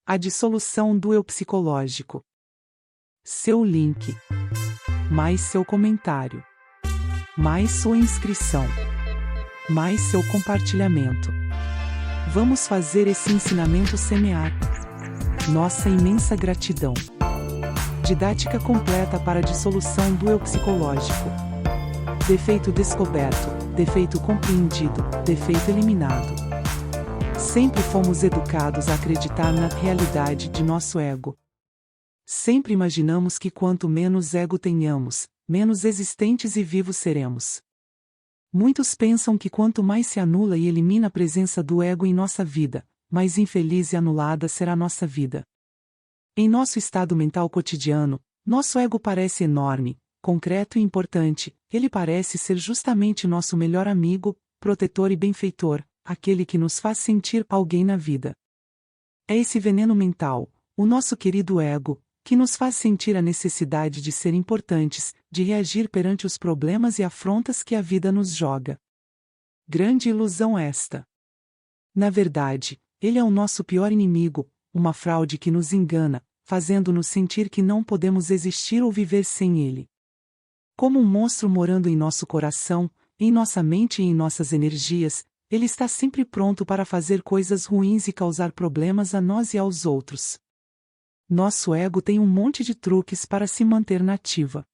A dissolução do eu psicológico. Seu link. Mais seu comentário. Mais sua inscrição. Mais seu compartilhamento. Vamos fazer esse ensinamento semear. Nossa imensa gratidão. Didática completa para a dissolução do eu psicológico. Defeito descoberto, defeito compreendido, defeito eliminado. Sempre fomos educados a acreditar na realidade de nosso ego. Sempre imaginamos que quanto menos ego tenhamos, menos existentes e vivos seremos. Muitos pensam que quanto mais se anula e elimina a presença do ego em nossa vida, mais infeliz e anulada será nossa vida. Em nosso estado mental cotidiano, nosso ego parece enorme, concreto e importante, ele parece ser justamente nosso melhor amigo, protetor e benfeitor, aquele que nos faz sentir alguém na vida. É esse veneno mental, o nosso querido ego, que nos faz sentir a necessidade de ser importantes, de reagir perante os problemas e afrontas que a vida nos joga. Grande ilusão esta. Na verdade, ele é o nosso pior inimigo, uma fraude que nos engana, fazendo-nos sentir que não podemos existir ou viver sem ele. Como um monstro morando em nosso coração, em nossa mente e em nossas energias, ele está sempre pronto para fazer coisas ruins e causar problemas a nós e aos outros. Nosso ego tem um monte de truques para se manter na ativa.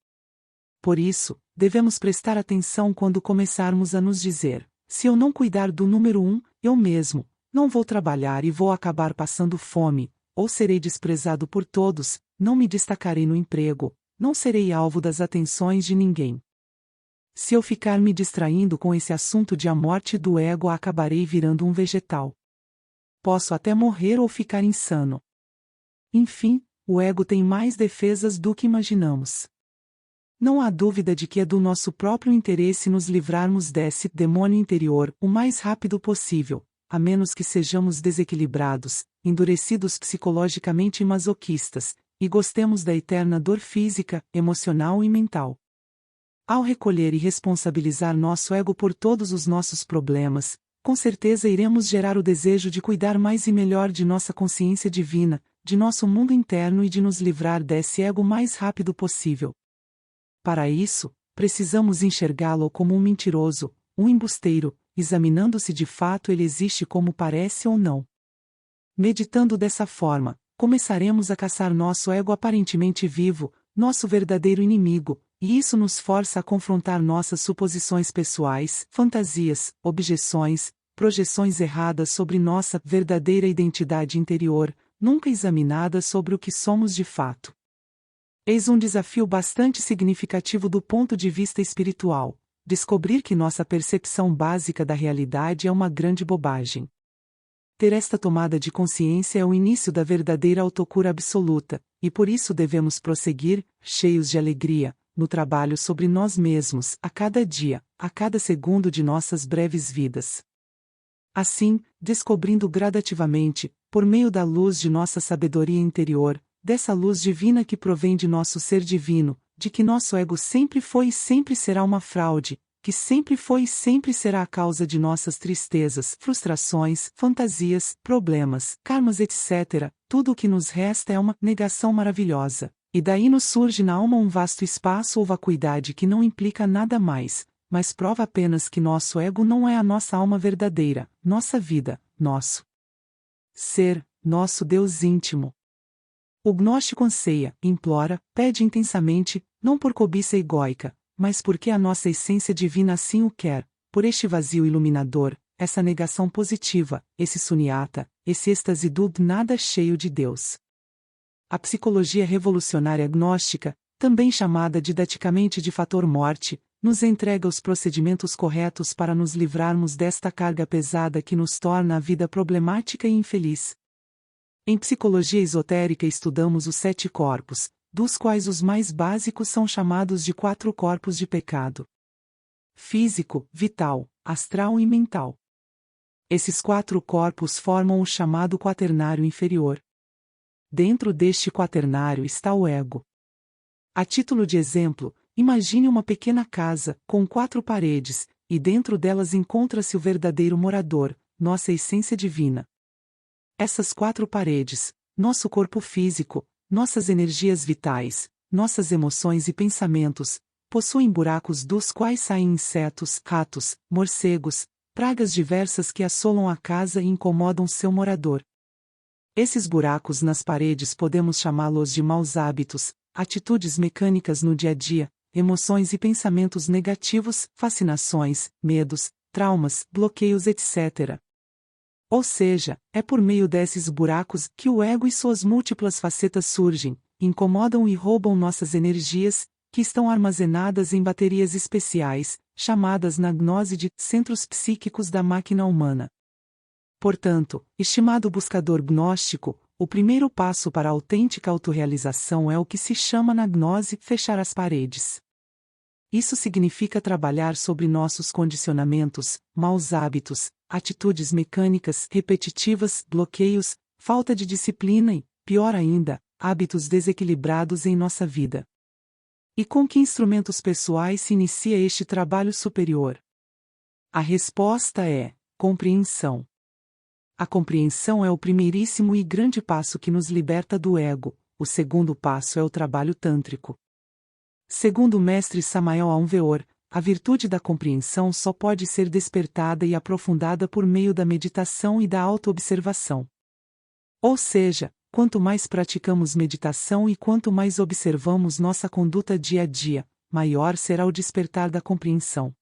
Por isso, devemos prestar atenção quando começarmos a nos dizer: se eu não cuidar do número 1, eu mesmo, não vou trabalhar e vou acabar passando fome, ou serei desprezado por todos, não me destacarei no emprego, não serei alvo das atenções de ninguém. Se eu ficar me distraindo com esse assunto de a morte do ego, acabarei virando um vegetal. Posso até morrer ou ficar insano. Enfim, o ego tem mais defesas do que imaginamos. Não há dúvida de que é do nosso próprio interesse nos livrarmos desse demônio interior o mais rápido possível, a menos que sejamos desequilibrados, endurecidos psicologicamente e masoquistas, e gostemos da eterna dor física, emocional e mental. Ao recolher e responsabilizar nosso ego por todos os nossos problemas, com certeza iremos gerar o desejo de cuidar mais e melhor de nossa consciência divina, de nosso mundo interno e de nos livrar desse ego o mais rápido possível. Para isso, precisamos enxergá-lo como um mentiroso, um embusteiro, examinando se de fato ele existe como parece ou não. Meditando dessa forma, começaremos a caçar nosso ego aparentemente vivo, nosso verdadeiro inimigo, e isso nos força a confrontar nossas suposições pessoais, fantasias, objeções, projeções erradas sobre nossa verdadeira identidade interior, nunca examinadas sobre o que somos de fato. Eis um desafio bastante significativo do ponto de vista espiritual: descobrir que nossa percepção básica da realidade é uma grande bobagem. Ter esta tomada de consciência é o início da verdadeira autocura absoluta, e por isso devemos prosseguir, cheios de alegria, no trabalho sobre nós mesmos, a cada dia, a cada segundo de nossas breves vidas. Assim, descobrindo gradativamente, por meio da luz de nossa sabedoria interior, dessa luz divina que provém de nosso ser divino, de que nosso ego sempre foi e sempre será uma fraude, que sempre foi e sempre será a causa de nossas tristezas, frustrações, fantasias, problemas, karmas etc., tudo o que nos resta é uma negação maravilhosa. E daí nos surge na alma um vasto espaço ou vacuidade que não implica nada mais, mas prova apenas que nosso ego não é a nossa alma verdadeira, nossa vida, nosso ser, nosso Deus íntimo. O gnóstico anseia, implora, pede intensamente, não por cobiça egóica, mas porque a nossa essência divina assim o quer, por este vazio iluminador, essa negação positiva, esse sunyata, esse êxtase do nada cheio de Deus. A psicologia revolucionária gnóstica, também chamada didaticamente de fator morte, nos entrega os procedimentos corretos para nos livrarmos desta carga pesada que nos torna a vida problemática e infeliz. Em psicologia esotérica estudamos os 7 corpos, dos quais os mais básicos são chamados de 4 corpos de pecado: físico, vital, astral e mental. Esses 4 corpos formam o chamado quaternário inferior. Dentro deste quaternário está o ego. A título de exemplo, imagine uma pequena casa, com 4 paredes, e dentro delas encontra-se o verdadeiro morador, nossa essência divina. Essas 4 paredes, nosso corpo físico, nossas energias vitais, nossas emoções e pensamentos, possuem buracos dos quais saem insetos, ratos, morcegos, pragas diversas que assolam a casa e incomodam seu morador. Esses buracos nas paredes podemos chamá-los de maus hábitos, atitudes mecânicas no dia a dia, emoções e pensamentos negativos, fascinações, medos, traumas, bloqueios, etc. Ou seja, é por meio desses buracos que o ego e suas múltiplas facetas surgem, incomodam e roubam nossas energias, que estão armazenadas em baterias especiais, chamadas na gnose de centros psíquicos da máquina humana. Portanto, estimado buscador gnóstico, o primeiro passo para a autêntica autorrealização é o que se chama na gnose fechar as paredes. Isso significa trabalhar sobre nossos condicionamentos, maus hábitos, atitudes mecânicas repetitivas, bloqueios, falta de disciplina e, pior ainda, hábitos desequilibrados em nossa vida. E com que instrumentos pessoais se inicia este trabalho superior? A resposta é: compreensão. A compreensão é o primeiríssimo e grande passo que nos liberta do ego. O segundo passo é o trabalho tântrico. Segundo o mestre Samael Aun Weor, a virtude da compreensão só pode ser despertada e aprofundada por meio da meditação e da autoobservação. Ou seja, quanto mais praticamos meditação e quanto mais observamos nossa conduta dia a dia, maior será o despertar da compreensão.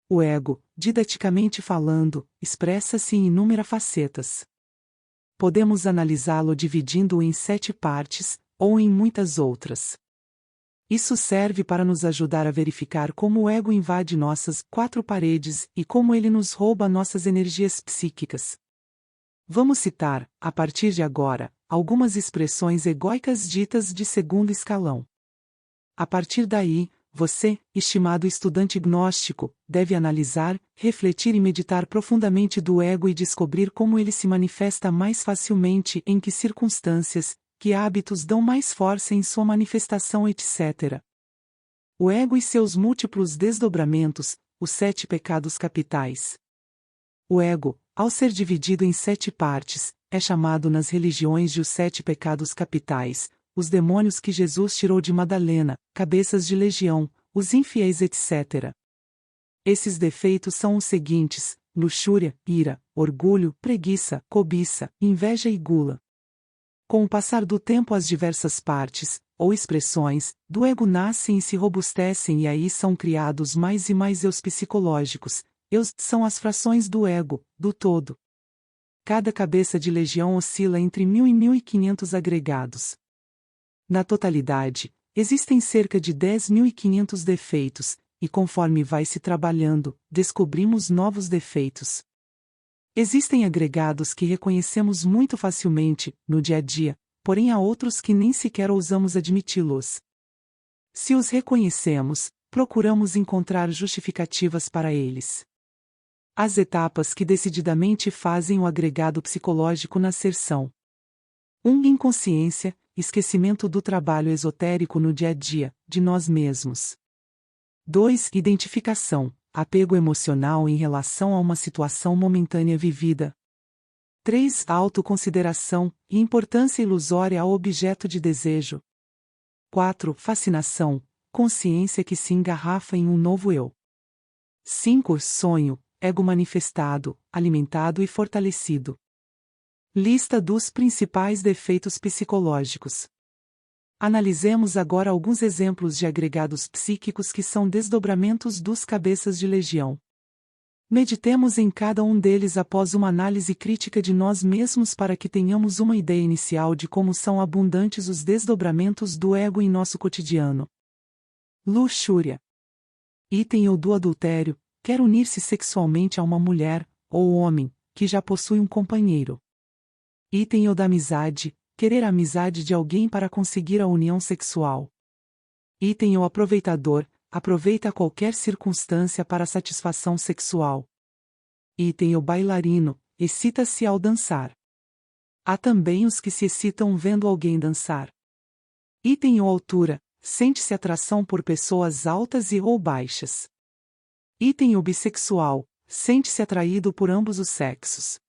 O ego, didaticamente falando, expressa-se em inúmeras facetas. Podemos analisá-lo dividindo-o em 7 partes, ou em muitas outras. Isso serve para nos ajudar a verificar como o ego invade nossas 4 paredes e como ele nos rouba nossas energias psíquicas. Vamos citar, a partir de agora, algumas expressões egóicas ditas de segundo escalão. A partir daí, você, estimado estudante gnóstico, deve analisar, refletir e meditar profundamente do ego e descobrir como ele se manifesta mais facilmente, em que circunstâncias, que hábitos dão mais força em sua manifestação, etc. O ego e seus múltiplos desdobramentos, os 7 pecados capitais. O ego, ao ser dividido em 7 partes, é chamado nas religiões de os 7 pecados capitais, os demônios que Jesus tirou de Madalena, cabeças de legião, os infiéis, etc. Esses defeitos são os seguintes: luxúria, ira, orgulho, preguiça, cobiça, inveja e gula. Com o passar do tempo, as diversas partes, ou expressões, do ego nascem e se robustecem e aí são criados mais e mais eus psicológicos. Eus são as frações do ego, do todo. Cada cabeça de legião oscila entre 1000 e 1500 agregados. Na totalidade, existem cerca de 10.500 defeitos, e conforme vai se trabalhando, descobrimos novos defeitos. Existem agregados que reconhecemos muito facilmente, no dia a dia, porém há outros que nem sequer ousamos admiti-los. Se os reconhecemos, procuramos encontrar justificativas para eles. As etapas que decididamente fazem o agregado psicológico nascer são: 1. Inconsciência, esquecimento do trabalho esotérico no dia a dia, de nós mesmos. 2. Identificação, apego emocional em relação a uma situação momentânea vivida. 3. Autoconsideração, e importância ilusória ao objeto de desejo. 4. Fascinação, consciência que se engarrafa em um novo eu. 5. Sonho, ego manifestado, alimentado e fortalecido. Lista dos principais defeitos psicológicos. Analisemos agora alguns exemplos de agregados psíquicos que são desdobramentos dos cabeças de legião. Meditemos em cada um deles após uma análise crítica de nós mesmos para que tenhamos uma ideia inicial de como são abundantes os desdobramentos do ego em nosso cotidiano. Luxúria. Item ou do adultério, quer unir-se sexualmente a uma mulher, ou homem, que já possui um companheiro. Item ou da amizade, querer a amizade de alguém para conseguir a união sexual. Item ou aproveitador, aproveita qualquer circunstância para satisfação sexual. Item ou bailarino, excita-se ao dançar. Há também os que se excitam vendo alguém dançar. Item ou altura, sente-se atração por pessoas altas e ou baixas. Item ou bissexual, sente-se atraído por ambos os sexos.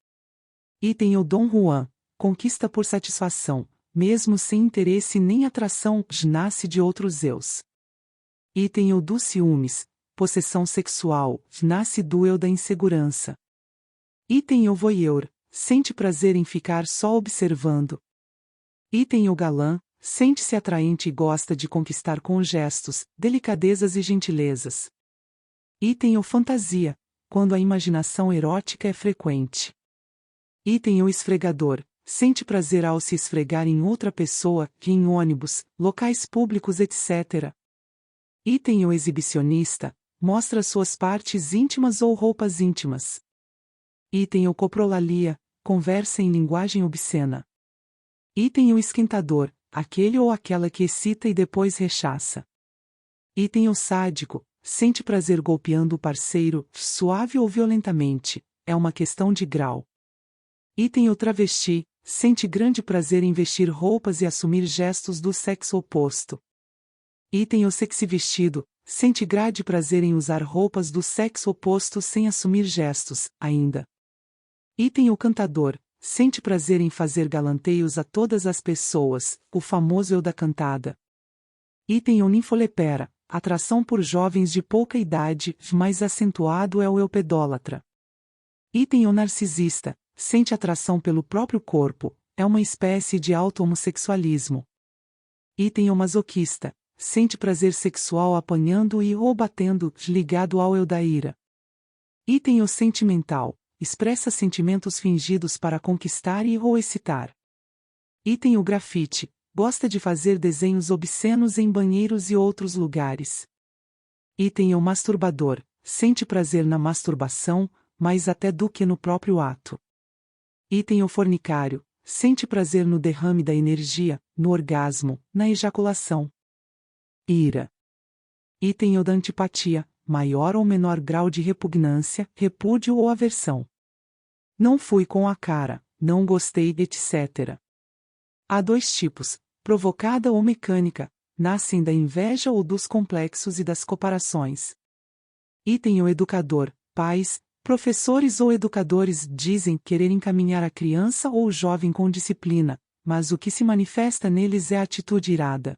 Item ou Dom Juan, conquista por satisfação, mesmo sem interesse nem atração, nasce de outros eus. Item eu dos ciúmes, possessão sexual, nasce do eu da insegurança. Item eu voyeur, sente prazer em ficar só observando. Item eu galã, sente-se atraente e gosta de conquistar com gestos, delicadezas e gentilezas. Item eu fantasia, quando a imaginação erótica é frequente. Item eu esfregador, sente prazer ao se esfregar em outra pessoa, que em ônibus, locais públicos etc. Item eu exibicionista, mostra suas partes íntimas ou roupas íntimas. Item eu coprolalia, conversa em linguagem obscena. Item eu esquentador, aquele ou aquela que excita e depois rechaça. Item eu sádico, sente prazer golpeando o parceiro, suave ou violentamente, é uma questão de grau. Item eu travesti, sente grande prazer em vestir roupas e assumir gestos do sexo oposto. Item o sexivestido, sente grande prazer em usar roupas do sexo oposto sem assumir gestos, ainda. Item o cantador, sente prazer em fazer galanteios a todas as pessoas, o famoso eu da cantada. Item o ninfolepera, atração por jovens de pouca idade, mais acentuado é o eu pedólatra. Item o narcisista, sente atração pelo próprio corpo, é uma espécie de auto-homossexualismo. Item o masoquista, sente prazer sexual apanhando e ou batendo, ligado ao eu da ira. Item o sentimental, expressa sentimentos fingidos para conquistar e ou excitar. Item o grafite, gosta de fazer desenhos obscenos em banheiros e outros lugares. Item o masturbador, sente prazer na masturbação, mais até do que no próprio ato. Item o fornicário, sente prazer no derrame da energia, no orgasmo, na ejaculação. Ira. Item o da antipatia, maior ou menor grau de repugnância, repúdio ou aversão. Não fui com a cara, não gostei, etc. Há dois tipos, provocada ou mecânica, nascem da inveja ou dos complexos e das comparações. Item o educador, pais, professores ou educadores dizem querer encaminhar a criança ou o jovem com disciplina, mas o que se manifesta neles é a atitude irada.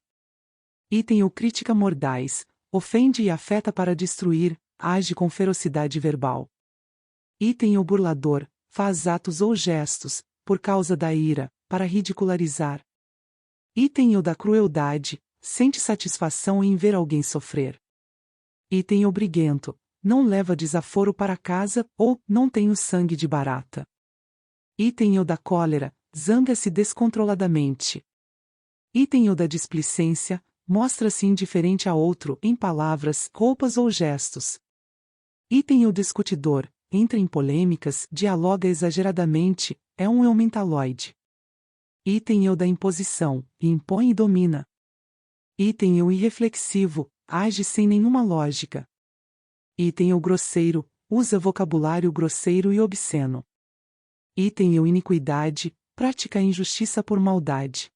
Item o crítica mordaz, ofende e afeta para destruir, age com ferocidade verbal. Item o burlador, faz atos ou gestos, por causa da ira, para ridicularizar. Item o da crueldade, sente satisfação em ver alguém sofrer. Item o briguento, não leva desaforo para casa, ou não tem o sangue de barata. Item o da cólera, zanga-se descontroladamente. Item o da displicência, mostra-se indiferente a outro em palavras, roupas ou gestos. Item o discutidor, entra em polêmicas, dialoga exageradamente, é um eu mentaloide. Item o da imposição, impõe e domina. Item o irreflexivo, age sem nenhuma lógica. Item o grosseiro, usa vocabulário grosseiro e obsceno. Item o iniquidade, pratica a injustiça por maldade.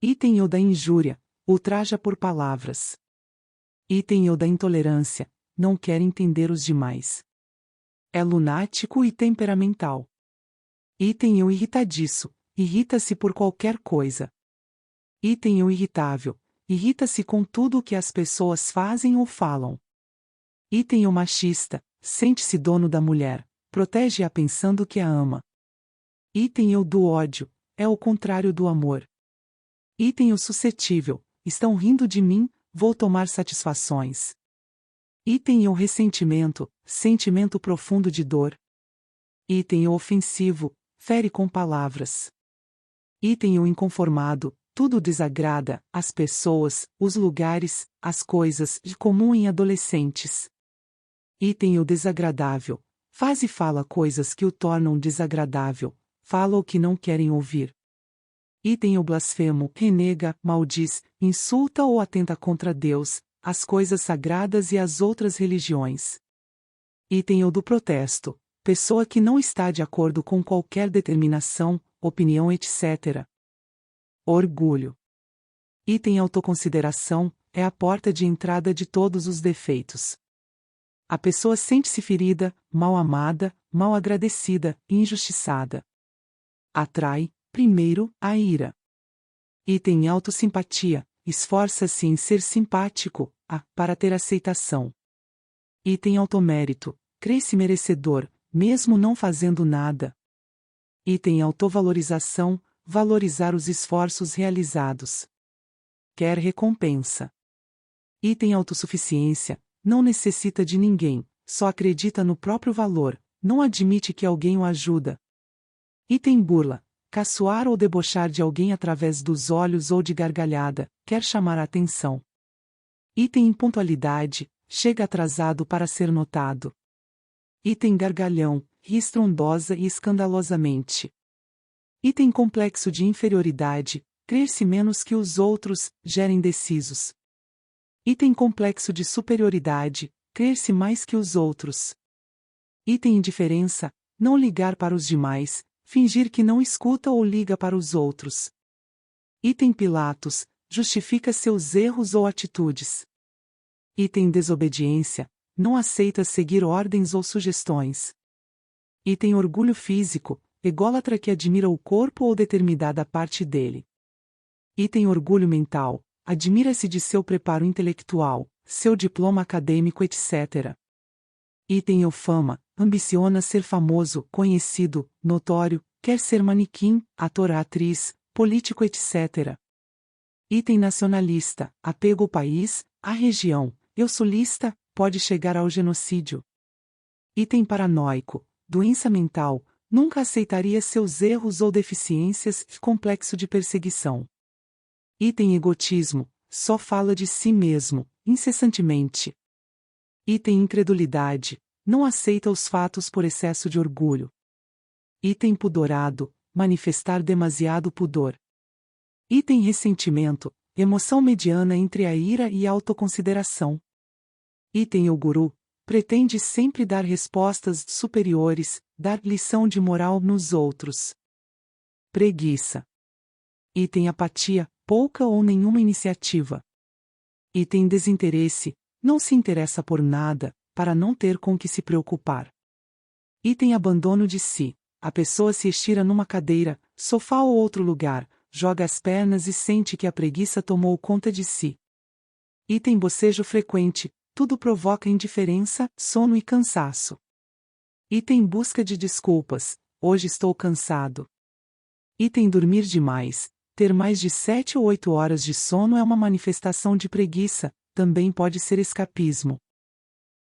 Item o da injúria, ultraja por palavras. Item o da intolerância, não quer entender os demais. É lunático e temperamental. Item o irritadiço, irrita-se por qualquer coisa. Item o irritável, irrita-se com tudo o que as pessoas fazem ou falam. Item o machista, sente-se dono da mulher, protege-a pensando que a ama. Item o do ódio, é o contrário do amor. Item o suscetível, estão rindo de mim, vou tomar satisfações. Item o ressentimento, sentimento profundo de dor. Item o ofensivo, fere com palavras. Item o inconformado, tudo desagrada, as pessoas, os lugares, as coisas, de comum em adolescentes. Item o desagradável, faz e fala coisas que o tornam desagradável, fala o que não querem ouvir. Item o blasfemo, renega, maldiz, insulta ou atenta contra Deus, as coisas sagradas e as outras religiões. Item o do protesto, pessoa que não está de acordo com qualquer determinação, opinião etc. Orgulho. Item autoconsideração, é a porta de entrada de todos os defeitos. A pessoa sente-se ferida, mal amada, mal agradecida, injustiçada. Atrai, Primeiro, a ira. Item autossimpatia, esforça-se em ser simpático, para ter aceitação. Item automérito, crê-se merecedor, mesmo não fazendo nada. Item autovalorização, valorizar os esforços realizados. Quer recompensa. Item autossuficiência, não necessita de ninguém, só acredita no próprio valor, não admite que alguém o ajuda. Item burla, caçoar ou debochar de alguém através dos olhos ou de gargalhada, quer chamar a atenção. Item impontualidade, chega atrasado para ser notado. Item gargalhão, ri estrondosa e escandalosamente. Item complexo de inferioridade, crer-se menos que os outros, gera indecisos. Item complexo de superioridade, crer-se mais que os outros. Item indiferença, não ligar para os demais, fingir que não escuta ou liga para os outros. Item Pilatos, justifica seus erros ou atitudes. Item desobediência, não aceita seguir ordens ou sugestões. Item orgulho físico, ególatra que admira o corpo ou determinada parte dele. Item orgulho mental, admira-se de seu preparo intelectual, seu diploma acadêmico, etc. Item eufama, ambiciona ser famoso, conhecido, notório, quer ser manequim, ator, atriz, político, etc. Item nacionalista, apego ao país, à região, eu sulista, pode chegar ao genocídio. Item paranoico, doença mental, nunca aceitaria seus erros ou deficiências, complexo de perseguição. Item egotismo, só fala de si mesmo, incessantemente. Item incredulidade, não aceita os fatos por excesso de orgulho. Item pudorado, manifestar demasiado pudor. Item ressentimento, emoção mediana entre a ira e a autoconsideração. Item o guru, pretende sempre dar respostas superiores, dar lição de moral nos outros. Preguiça. Item apatia, pouca ou nenhuma iniciativa. Item desinteresse, não se interessa por nada, para não ter com que se preocupar. Item abandono de si, a pessoa se estira numa cadeira, sofá ou outro lugar, joga as pernas e sente que a preguiça tomou conta de si. Item bocejo frequente, tudo provoca indiferença, sono e cansaço. Item busca de desculpas, hoje estou cansado. Item dormir demais, ter mais de 7 ou 8 horas de sono é uma manifestação de preguiça, também pode ser escapismo.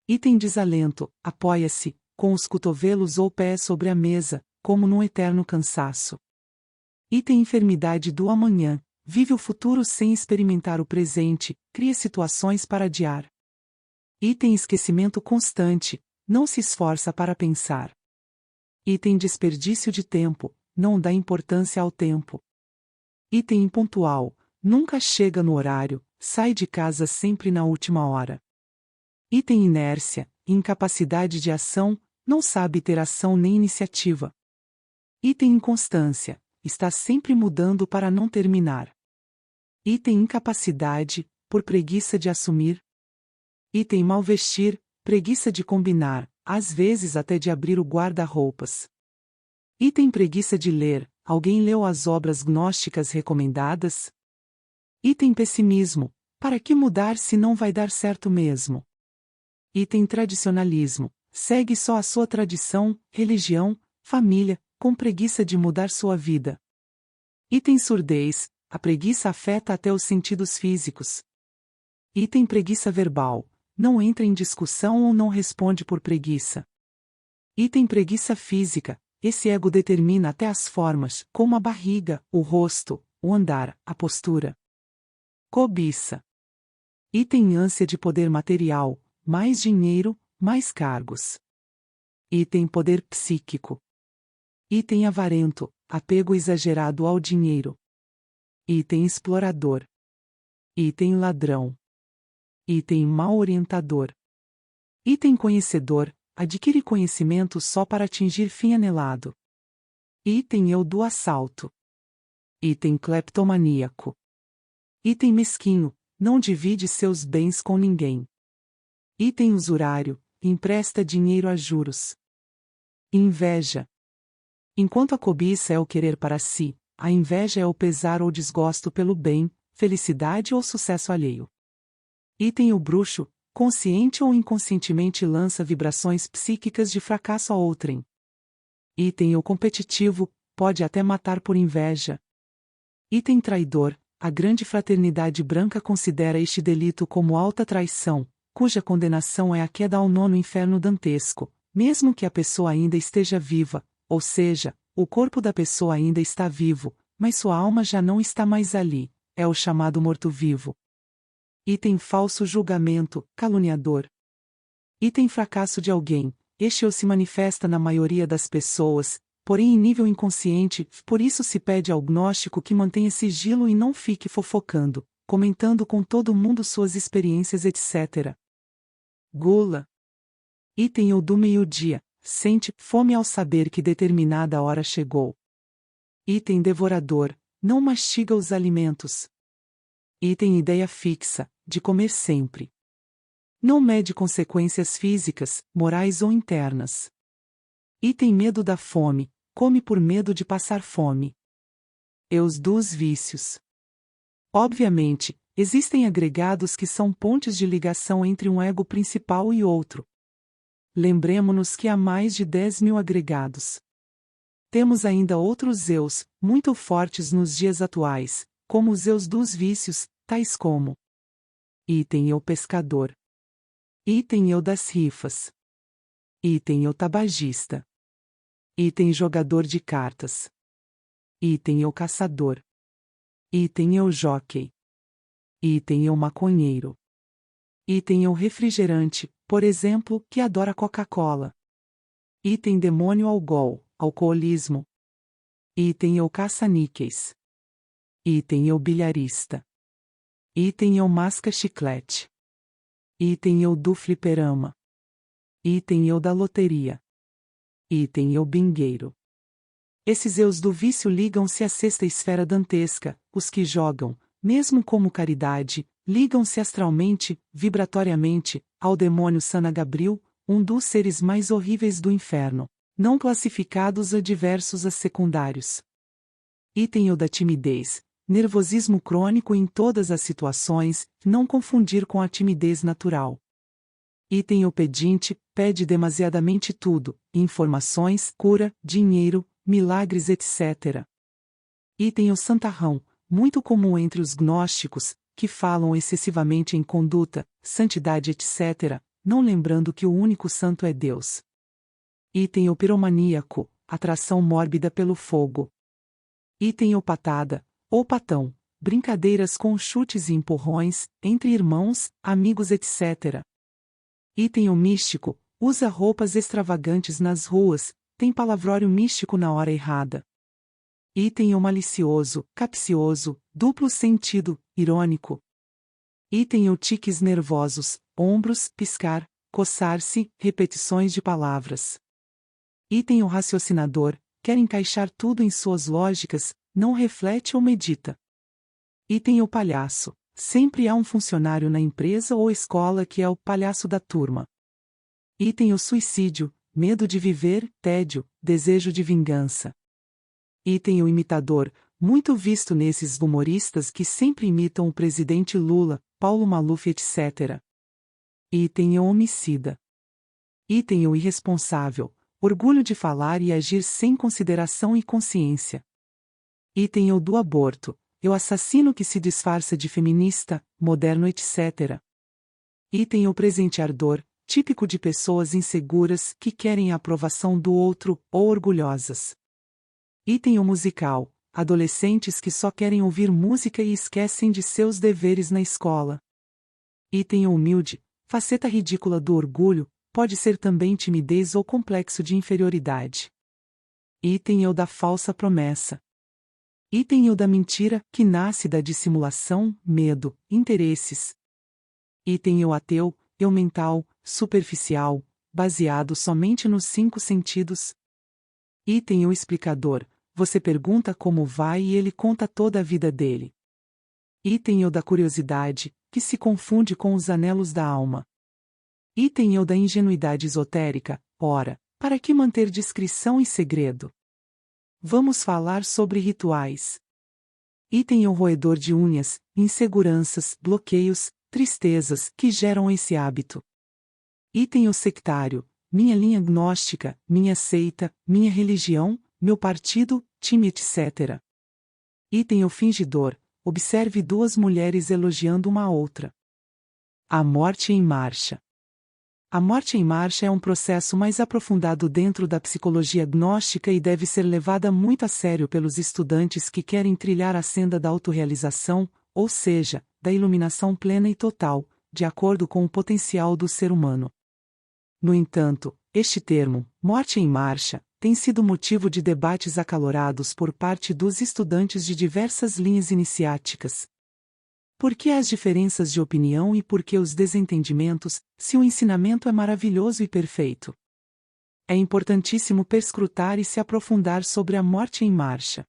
Item desalento, apoia-se, com os cotovelos ou pés sobre a mesa, como num eterno cansaço. Item enfermidade do amanhã, vive o futuro sem experimentar o presente, cria situações para adiar. Item esquecimento constante, não se esforça para pensar. Item desperdício de tempo, não dá importância ao tempo. Item impontual, nunca chega no horário, sai de casa sempre na última hora. Item inércia, incapacidade de ação, não sabe ter ação nem iniciativa. Item inconstância, está sempre mudando para não terminar. Item incapacidade, por preguiça de assumir. Item mal vestir, preguiça de combinar, às vezes até de abrir o guarda-roupas. Item preguiça de ler, alguém leu as obras gnósticas recomendadas? Item pessimismo, para que mudar se não vai dar certo mesmo? Item tradicionalismo, segue só a sua tradição, religião, família, com preguiça de mudar sua vida. Item surdez, a preguiça afeta até os sentidos físicos. Item preguiça verbal, não entra em discussão ou não responde por preguiça. Item preguiça física, esse ego determina até as formas, como a barriga, o rosto, o andar, a postura. Cobiça. Item ânsia de poder material, mais dinheiro, mais cargos. Item poder psíquico. Item avarento, apego exagerado ao dinheiro. Item explorador. Item ladrão. Item mal orientador. Item conhecedor, adquire conhecimento só para atingir fim anelado. Item eu do assalto. Item cleptomaníaco. Item mesquinho, não divide seus bens com ninguém. Item usurário, empresta dinheiro a juros. Inveja. Enquanto a cobiça é o querer para si, A inveja é o pesar ou desgosto pelo bem, felicidade ou sucesso alheio. Item o bruxo, consciente ou inconscientemente lança vibrações psíquicas de fracasso a outrem. Item o competitivo, pode até matar por inveja. Item traidor, a grande fraternidade branca considera este delito como alta traição, cuja condenação é a queda ao nono inferno dantesco, mesmo que a pessoa ainda esteja viva, ou seja, o corpo da pessoa ainda está vivo, mas sua alma já não está mais ali, é o chamado morto-vivo. Item falso julgamento, caluniador. Item fracasso de alguém, este ou se manifesta na maioria das pessoas, porém em nível inconsciente, por isso se pede ao gnóstico que mantenha sigilo e não fique fofocando, comentando com todo mundo suas experiências etc. Gula. Item o do meio-dia, sente fome ao saber que determinada hora chegou. Item devorador, não mastiga os alimentos. Item ideia fixa, de comer sempre. Não mede consequências físicas, morais ou internas. Item medo da fome, come por medo de passar fome. E os dos vícios. Obviamente, existem agregados que são pontes de ligação entre um ego principal e outro. Lembremo-nos que há mais de 10.000 agregados. Temos ainda outros eus, muito fortes nos dias atuais, como os eus dos vícios, tais como item eu pescador. Item eu das rifas. Item eu tabagista. Item jogador de cartas. Item eu caçador. Item eu jockey. Item eu maconheiro. Item eu refrigerante, por exemplo, que adora Coca-Cola. Item demônio algol, alcoolismo. Item eu caça-níqueis. Item eu bilharista. Item eu masca-chiclete. Item eu do fliperama. Item eu da loteria. Item eu bingueiro. Esses eus do vício ligam-se à sexta esfera dantesca, os que jogam, mesmo como caridade, ligam-se astralmente, vibratoriamente, ao demônio Sanagabril, um dos seres mais horríveis do inferno, não classificados a diversos a secundários. Item eu da timidez, nervosismo crônico em todas as situações, não confundir com a timidez natural. Item o pedinte, pede demasiadamente tudo, informações, cura, dinheiro, milagres etc. Item o santarrão, muito comum entre os gnósticos, que falam excessivamente em conduta, santidade etc., não lembrando que o único santo é Deus. Item o piromaníaco, atração mórbida pelo fogo. Item o patada, ou patão, brincadeiras com chutes e empurrões, entre irmãos, amigos etc. Item o místico, usa roupas extravagantes nas ruas, tem palavrório místico na hora errada. Item o malicioso, capcioso, duplo sentido, irônico. Item o tiques nervosos, ombros, piscar, coçar-se, repetições de palavras. Item o raciocinador, quer encaixar tudo em suas lógicas, não reflete ou medita. Item o palhaço, sempre há um funcionário na empresa ou escola que é o palhaço da turma. Item o suicídio, medo de viver, tédio, desejo de vingança. Item o imitador, muito visto nesses humoristas que sempre imitam o presidente Lula, Paulo Maluf etc. Item o homicida. Item o irresponsável, orgulho de falar e agir sem consideração e consciência. Item o do aborto, o assassino que se disfarça de feminista, moderno etc. Item o presenteador, típico de pessoas inseguras que querem a aprovação do outro, ou orgulhosas. Item o musical, adolescentes que só querem ouvir música e esquecem de seus deveres na escola. Item o humilde, faceta ridícula do orgulho, pode ser também timidez ou complexo de inferioridade. Item o da falsa promessa. Item o da mentira, que nasce da dissimulação, medo, interesses. Item o ateu, eu mental, superficial, baseado somente nos 5 sentidos. Item o explicador, você pergunta como vai e ele conta toda a vida dele. Item o da curiosidade, que se confunde com os anelos da alma. Item o da ingenuidade esotérica, ora, para que manter discrição e segredo? vamos falar sobre rituais. Item: o roedor de unhas, inseguranças, bloqueios, tristezas que geram esse hábito. Item: o sectário, minha linha gnóstica, minha seita, minha religião, meu partido, time, etc. Item: o fingidor, observe duas mulheres elogiando uma a outra. A morte em marcha. A morte em marcha é um processo mais aprofundado dentro da psicologia gnóstica e deve ser levada muito a sério pelos estudantes que querem trilhar a senda da autorrealização, ou seja, da iluminação plena e total, de acordo com o potencial do ser humano. No entanto, este termo, morte em marcha, tem sido motivo de debates acalorados por parte dos estudantes de diversas linhas iniciáticas. Por que as diferenças de opinião e por que os desentendimentos, se o ensinamento é maravilhoso e perfeito? É importantíssimo perscrutar e se aprofundar sobre a morte em marcha.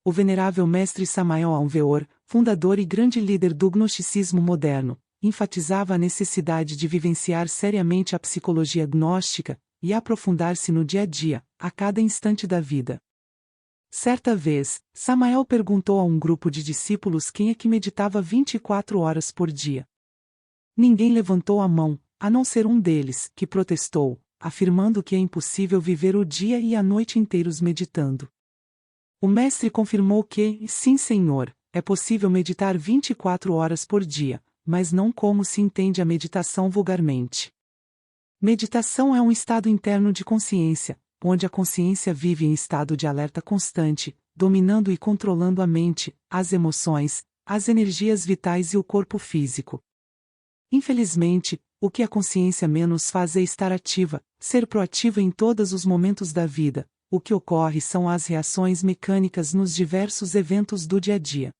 O venerável mestre Samael Aun Weor, fundador e grande líder do gnosticismo moderno, enfatizava a necessidade de vivenciar seriamente a psicologia gnóstica e aprofundar-se no dia a dia, a cada instante da vida. Certa vez, Samael perguntou a um grupo de discípulos quem é que meditava 24 horas por dia. Ninguém levantou a mão, a não ser um deles, que protestou, afirmando que é impossível viver o dia e a noite inteiros meditando. O mestre confirmou que, sim senhor, é possível meditar 24 horas por dia, mas não como se entende a meditação vulgarmente. Meditação é um estado interno de consciência, onde a consciência vive em estado de alerta constante, dominando e controlando a mente, as emoções, as energias vitais e o corpo físico. Infelizmente, o que a consciência menos faz é estar ativa, ser proativa em todos os momentos da vida. O que ocorre são as reações mecânicas nos diversos eventos do dia a dia.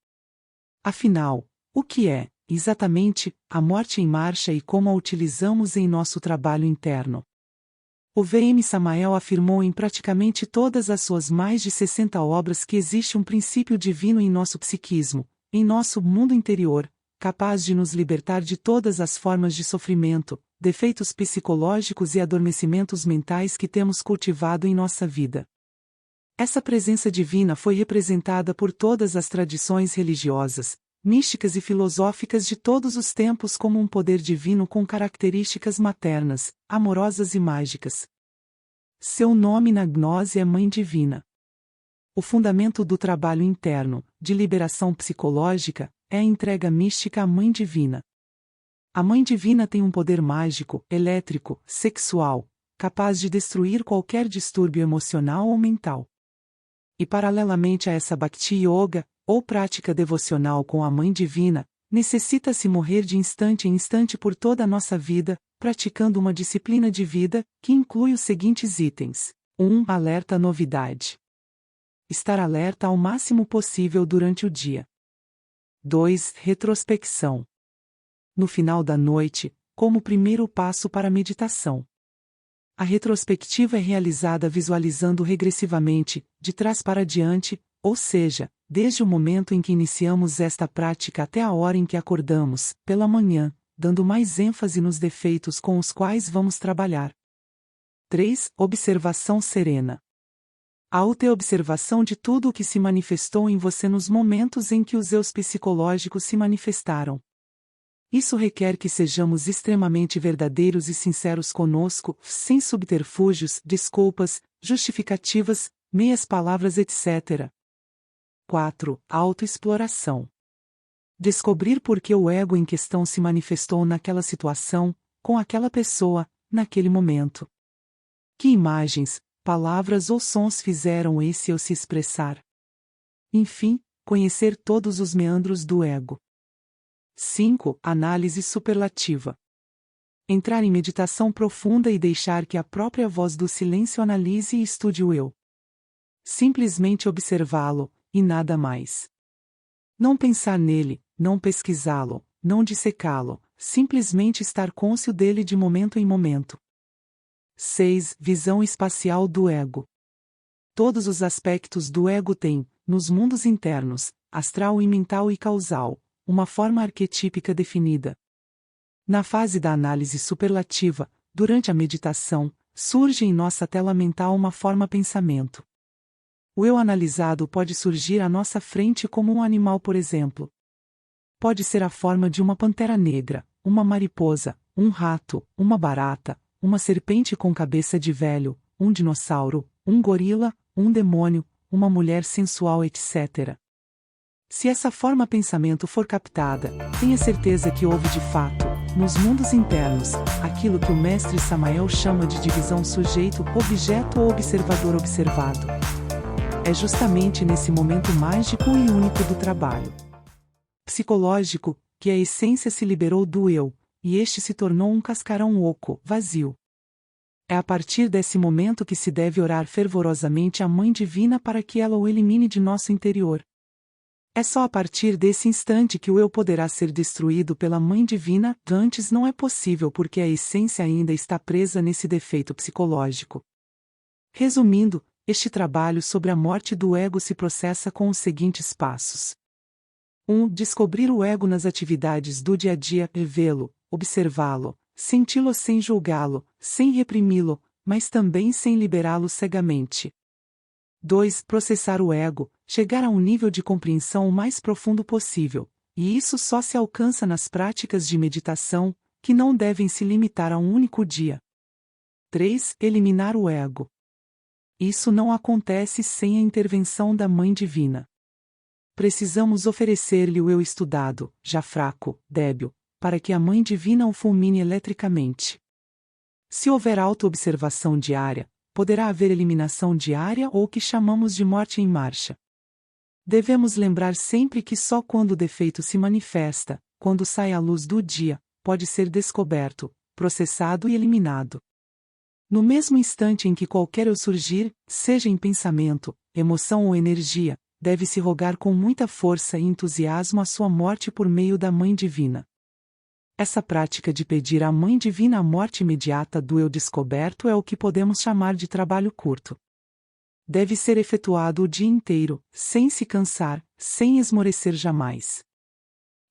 Afinal, o que é, exatamente, a morte em marcha e como a utilizamos em nosso trabalho interno? O V.M. Samael afirmou em praticamente todas as suas mais de 60 obras que existe um princípio divino em nosso psiquismo, em nosso mundo interior, capaz de nos libertar de todas as formas de sofrimento, defeitos psicológicos e adormecimentos mentais que temos cultivado em nossa vida. Essa presença divina foi representada por todas as tradições religiosas, místicas e filosóficas de todos os tempos como um poder divino com características maternas, amorosas e mágicas. Seu nome na gnose é Mãe Divina. O fundamento do trabalho interno, de liberação psicológica, é a entrega mística à Mãe Divina. A Mãe Divina tem um poder mágico, elétrico, sexual, capaz de destruir qualquer distúrbio emocional ou mental. E paralelamente a essa Bhakti Yoga, ou prática devocional com a Mãe Divina, necessita-se morrer de instante em instante por toda a nossa vida, praticando uma disciplina de vida, que inclui os seguintes itens. 1. Alerta à novidade. Estar alerta ao máximo possível durante o dia. 2. Retrospecção. No final da noite, como primeiro passo para a meditação. A retrospectiva é realizada visualizando regressivamente, de trás para diante, ou seja, desde o momento em que iniciamos esta prática até a hora em que acordamos, pela manhã, dando mais ênfase nos defeitos com os quais vamos trabalhar. 3. Observação serena. A autoobservação de tudo o que se manifestou em você nos momentos em que os eus psicológicos se manifestaram. Isso requer que sejamos extremamente verdadeiros e sinceros conosco, sem subterfúgios, desculpas, justificativas, meias palavras, etc. 4. Autoexploração. Descobrir por que o ego em questão se manifestou naquela situação, com aquela pessoa, naquele momento. Que imagens, palavras ou sons fizeram esse eu se expressar. Enfim, conhecer todos os meandros do ego. 5. Análise superlativa. Entrar em meditação profunda e deixar que a própria voz do silêncio analise e estude o eu. Simplesmente observá-lo, e nada mais. Não pensar nele, não pesquisá-lo, não dissecá-lo, simplesmente estar cônscio dele de momento em momento. 6. Visão espacial do ego. Todos os aspectos do ego têm, nos mundos internos, astral e mental e causal, uma forma arquetípica definida. Na fase da análise superlativa, durante a meditação, surge em nossa tela mental uma forma pensamento. O eu analisado pode surgir à nossa frente como um animal, por exemplo. Pode ser a forma de uma pantera negra, uma mariposa, um rato, uma barata, uma serpente com cabeça de velho, um dinossauro, um gorila, um demônio, uma mulher sensual, etc. Se essa forma pensamento for captada, tenha certeza que houve de fato, nos mundos internos, aquilo que o mestre Samael chama de divisão sujeito-objeto ou observador-observado. É justamente nesse momento mágico e único do trabalho psicológico que a essência se liberou do eu, e este se tornou um cascarão oco, vazio. É a partir desse momento que se deve orar fervorosamente à Mãe Divina para que ela o elimine de nosso interior. É só a partir desse instante que o eu poderá ser destruído pela Mãe Divina, antes não é possível porque a essência ainda está presa nesse defeito psicológico. Resumindo, este trabalho sobre a morte do ego se processa com os seguintes passos. 1. Descobrir o ego nas atividades do dia a dia, vê-lo, observá-lo, senti-lo sem julgá-lo, sem reprimi-lo, mas também sem liberá-lo cegamente. 2. Processar o ego, chegar a um nível de compreensão o mais profundo possível, e isso só se alcança nas práticas de meditação, que não devem se limitar a um único dia. 3. Eliminar o ego. Isso não acontece sem a intervenção da Mãe Divina. Precisamos oferecer-lhe o eu estudado, já fraco, débil, para que a Mãe Divina o fulmine eletricamente. Se houver auto-observação diária, poderá haver eliminação diária ou o que chamamos de morte em marcha. Devemos lembrar sempre que só quando o defeito se manifesta, quando sai à luz do dia, pode ser descoberto, processado e eliminado. No mesmo instante em que qualquer eu surgir, seja em pensamento, emoção ou energia, deve-se rogar com muita força e entusiasmo a sua morte por meio da Mãe Divina. Essa prática de pedir à Mãe Divina a morte imediata do eu descoberto é o que podemos chamar de trabalho curto. Deve ser efetuado o dia inteiro, sem se cansar, sem esmorecer jamais.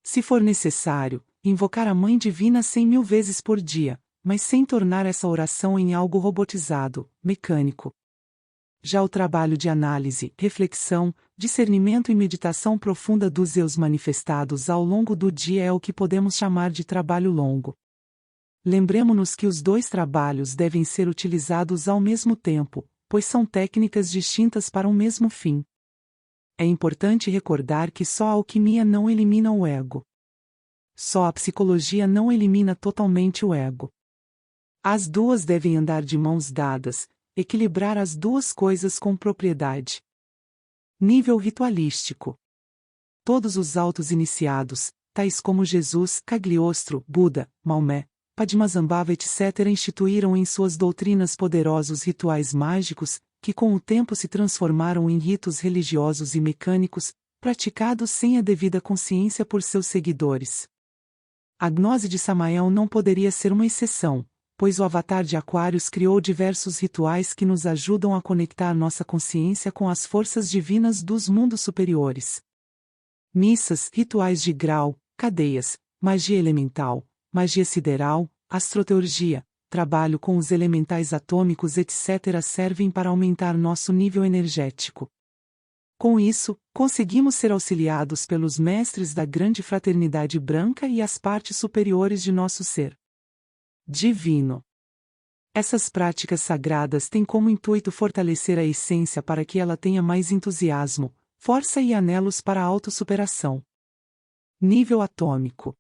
Se for necessário, invocar a Mãe Divina 100.000 vezes por dia, mas sem tornar essa oração em algo robotizado, mecânico. Já o trabalho de análise, reflexão, discernimento e meditação profunda dos eus manifestados ao longo do dia é o que podemos chamar de trabalho longo. Lembremo-nos que os dois trabalhos devem ser utilizados ao mesmo tempo, pois são técnicas distintas para um mesmo fim. É importante recordar que só a alquimia não elimina o ego. Só a psicologia não elimina totalmente o ego. As duas devem andar de mãos dadas, equilibrar as duas coisas com propriedade. Nível ritualístico. Todos os altos iniciados, tais como Jesus, Cagliostro, Buda, Maomé, Padmasambhava etc. instituíram em suas doutrinas poderosos rituais mágicos, que com o tempo se transformaram em ritos religiosos e mecânicos, praticados sem a devida consciência por seus seguidores. A gnose de Samael não poderia ser uma exceção, pois o Avatar de Aquários criou diversos rituais que nos ajudam a conectar nossa consciência com as forças divinas dos mundos superiores. Missas, rituais de grau, cadeias, magia elemental, magia sideral, astroteurgia, trabalho com os elementais atômicos etc. servem para aumentar nosso nível energético. Com isso, conseguimos ser auxiliados pelos mestres da grande fraternidade branca e as partes superiores de nosso ser divino. Essas práticas sagradas têm como intuito fortalecer a essência para que ela tenha mais entusiasmo, força e anelos para a autossuperação. Nível atômico.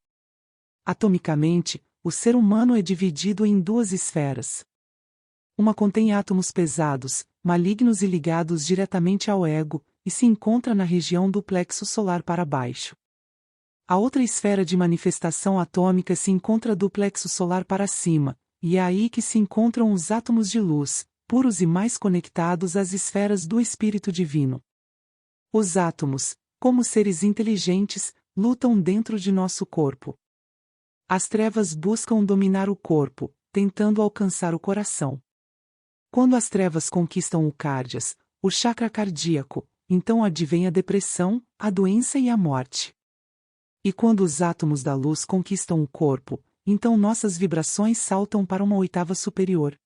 Atomicamente, o ser humano é dividido em duas esferas. Uma contém átomos pesados, malignos e ligados diretamente ao ego, e se encontra na região do plexo solar para baixo. A outra esfera de manifestação atômica se encontra do plexo solar para cima, e é aí que se encontram os átomos de luz, puros e mais conectados às esferas do Espírito Divino. Os átomos, como seres inteligentes, lutam dentro de nosso corpo. As trevas buscam dominar o corpo, tentando alcançar o coração. Quando as trevas conquistam o cardias, o chakra cardíaco, então advém a depressão, a doença e a morte. E quando os átomos da luz conquistam o corpo, então nossas vibrações saltam para uma oitava superior.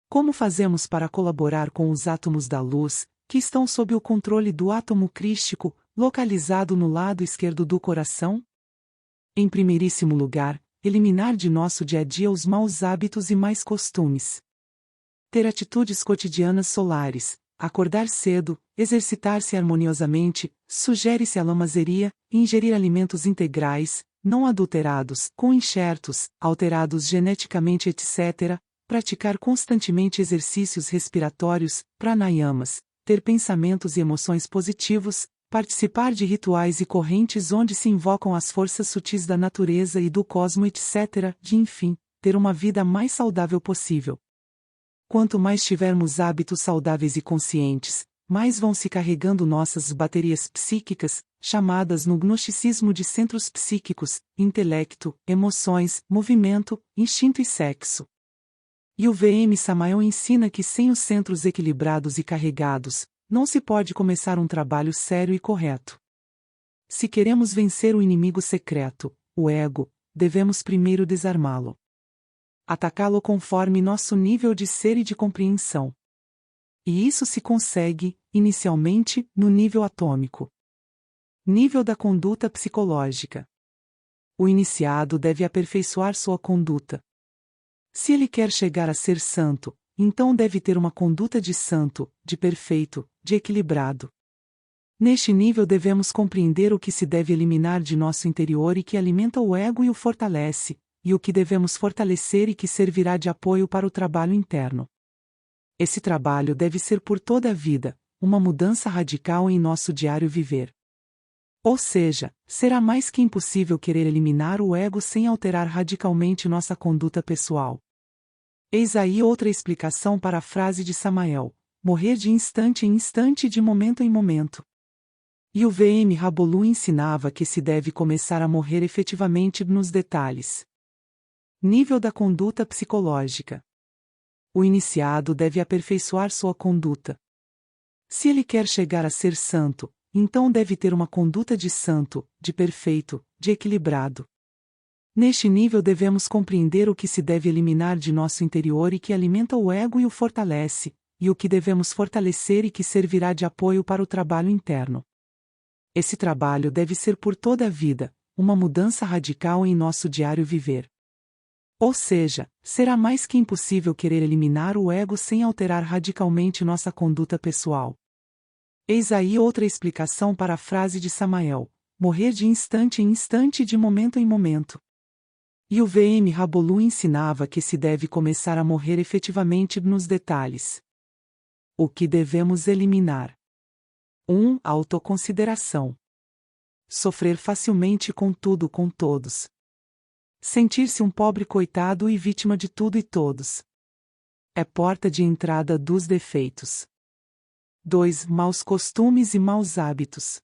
Como fazemos para colaborar com os átomos da luz, que estão sob o controle do átomo crístico, localizado no lado esquerdo do coração? Em primeiríssimo lugar, eliminar de nosso dia a dia os maus hábitos e mais costumes. Ter atitudes cotidianas solares, acordar cedo, exercitar-se harmoniosamente, sugere-se a lamazeria, ingerir alimentos integrais, não adulterados, com enxertos, alterados geneticamente, etc., praticar constantemente exercícios respiratórios, pranayamas, ter pensamentos e emoções positivos, participar de rituais e correntes onde se invocam as forças sutis da natureza e do cosmo, etc., de enfim, ter uma vida mais saudável possível. Quanto mais tivermos hábitos saudáveis e conscientes, mais vão se carregando nossas baterias psíquicas, chamadas no gnosticismo de centros psíquicos, intelecto, emoções, movimento, instinto e sexo. E o VM Samael ensina que sem os centros equilibrados e carregados, não se pode começar um trabalho sério e correto. Se queremos vencer o inimigo secreto, o ego, devemos primeiro desarmá-lo. Atacá-lo conforme nosso nível de ser e de compreensão. E isso se consegue, inicialmente, no nível atômico. Nível da conduta psicológica. O iniciado deve aperfeiçoar sua conduta. Se ele quer chegar a ser santo, então deve ter uma conduta de santo, de perfeito, de equilibrado. Neste nível devemos compreender o que se deve eliminar de nosso interior e que alimenta o ego e o fortalece, e o que devemos fortalecer e que servirá de apoio para o trabalho interno. Esse trabalho deve ser por toda a vida, uma mudança radical em nosso diário viver. Ou seja, será mais que impossível querer eliminar o ego sem alterar radicalmente nossa conduta pessoal. Eis aí outra explicação para a frase de Samael: morrer de instante em instante e de momento em momento. E o VM Rabolu ensinava que se deve começar a morrer efetivamente nos detalhes. Nível da conduta psicológica. O iniciado deve aperfeiçoar sua conduta. Se ele quer chegar a ser santo, então deve ter uma conduta de santo, de perfeito, de equilibrado. Neste nível devemos compreender o que se deve eliminar de nosso interior e que alimenta o ego e o fortalece, e o que devemos fortalecer e que servirá de apoio para o trabalho interno. Esse trabalho deve ser por toda a vida, uma mudança radical em nosso diário viver. Ou seja, será mais que impossível querer eliminar o ego sem alterar radicalmente nossa conduta pessoal. Eis aí outra explicação para a frase de Samael: morrer de instante em instante e de momento em momento. E o VM Rabolu ensinava que se deve começar a morrer efetivamente nos detalhes. O que devemos eliminar? 1. Autoconsideração. Sofrer facilmente com tudo com todos. Sentir-se um pobre coitado e vítima de tudo e todos. É porta de entrada dos defeitos. 2. Maus costumes e maus hábitos.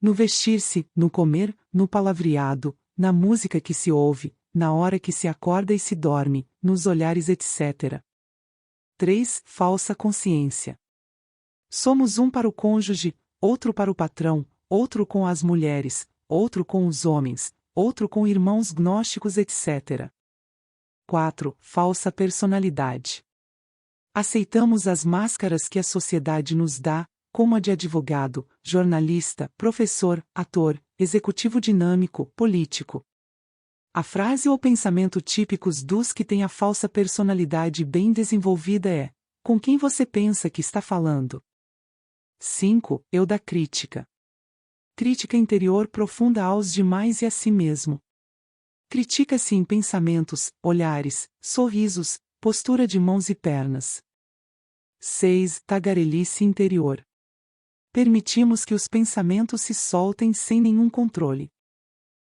No vestir-se, no comer, no palavreado, na música que se ouve, na hora que se acorda e se dorme, nos olhares, etc. 3. Falsa consciência. Somos um para o cônjuge, outro para o patrão, outro com as mulheres, outro com os homens, outro com irmãos gnósticos, etc. 4. Falsa personalidade. Aceitamos as máscaras que a sociedade nos dá, como a de advogado, jornalista, professor, ator, executivo dinâmico, político. A frase ou pensamento típicos dos que têm a falsa personalidade bem desenvolvida é: com quem você pensa que está falando? 5. Eu da crítica. Crítica interior profunda aos demais e a si mesmo. Critica-se em pensamentos, olhares, sorrisos, postura de mãos e pernas. 6. Tagarelice interior. Permitimos que os pensamentos se soltem sem nenhum controle.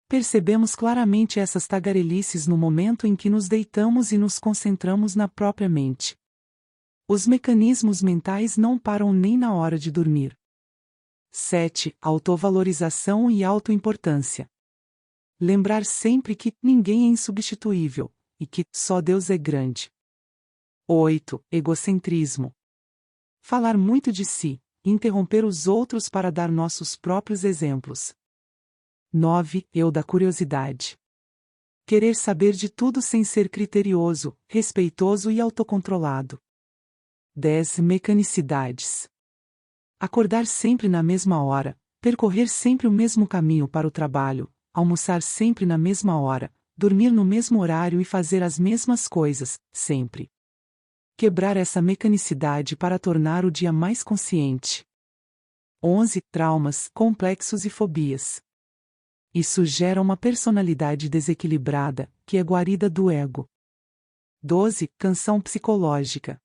Percebemos claramente essas tagarelices no momento em que nos deitamos e nos concentramos na própria mente. Os mecanismos mentais não param nem na hora de dormir. 7. Autovalorização e autoimportância. Lembrar sempre que ninguém é insubstituível, e que só Deus é grande. 8. Egocentrismo. Falar muito de si, interromper os outros para dar nossos próprios exemplos. 9. Eu da curiosidade. Querer saber de tudo sem ser criterioso, respeitoso e autocontrolado. 10. Mecanicidades. Acordar sempre na mesma hora, percorrer sempre o mesmo caminho para o trabalho, almoçar sempre na mesma hora, dormir no mesmo horário e fazer as mesmas coisas, sempre. Quebrar essa mecanicidade para tornar o dia mais consciente. 11. Traumas, complexos e fobias. Isso gera uma personalidade desequilibrada, que é guarida do ego. 12. Canção psicológica.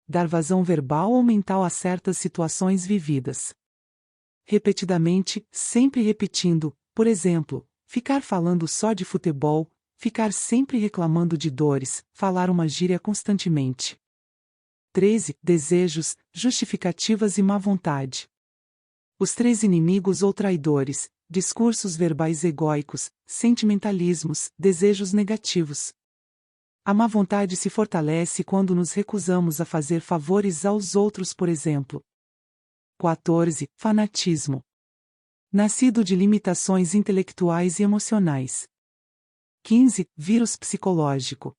Dar vazão verbal ou mental a certas situações vividas. Repetidamente, sempre repetindo, por exemplo, ficar falando só de futebol, ficar sempre reclamando de dores, falar uma gíria constantemente. 13. Desejos, justificativas e má vontade. Os 3 inimigos ou traidores, discursos verbais egóicos, sentimentalismos, desejos negativos. A má vontade se fortalece quando nos recusamos a fazer favores aos outros, por exemplo. 14. Fanatismo. Nascido de limitações intelectuais e emocionais. 15. Vírus psicológico.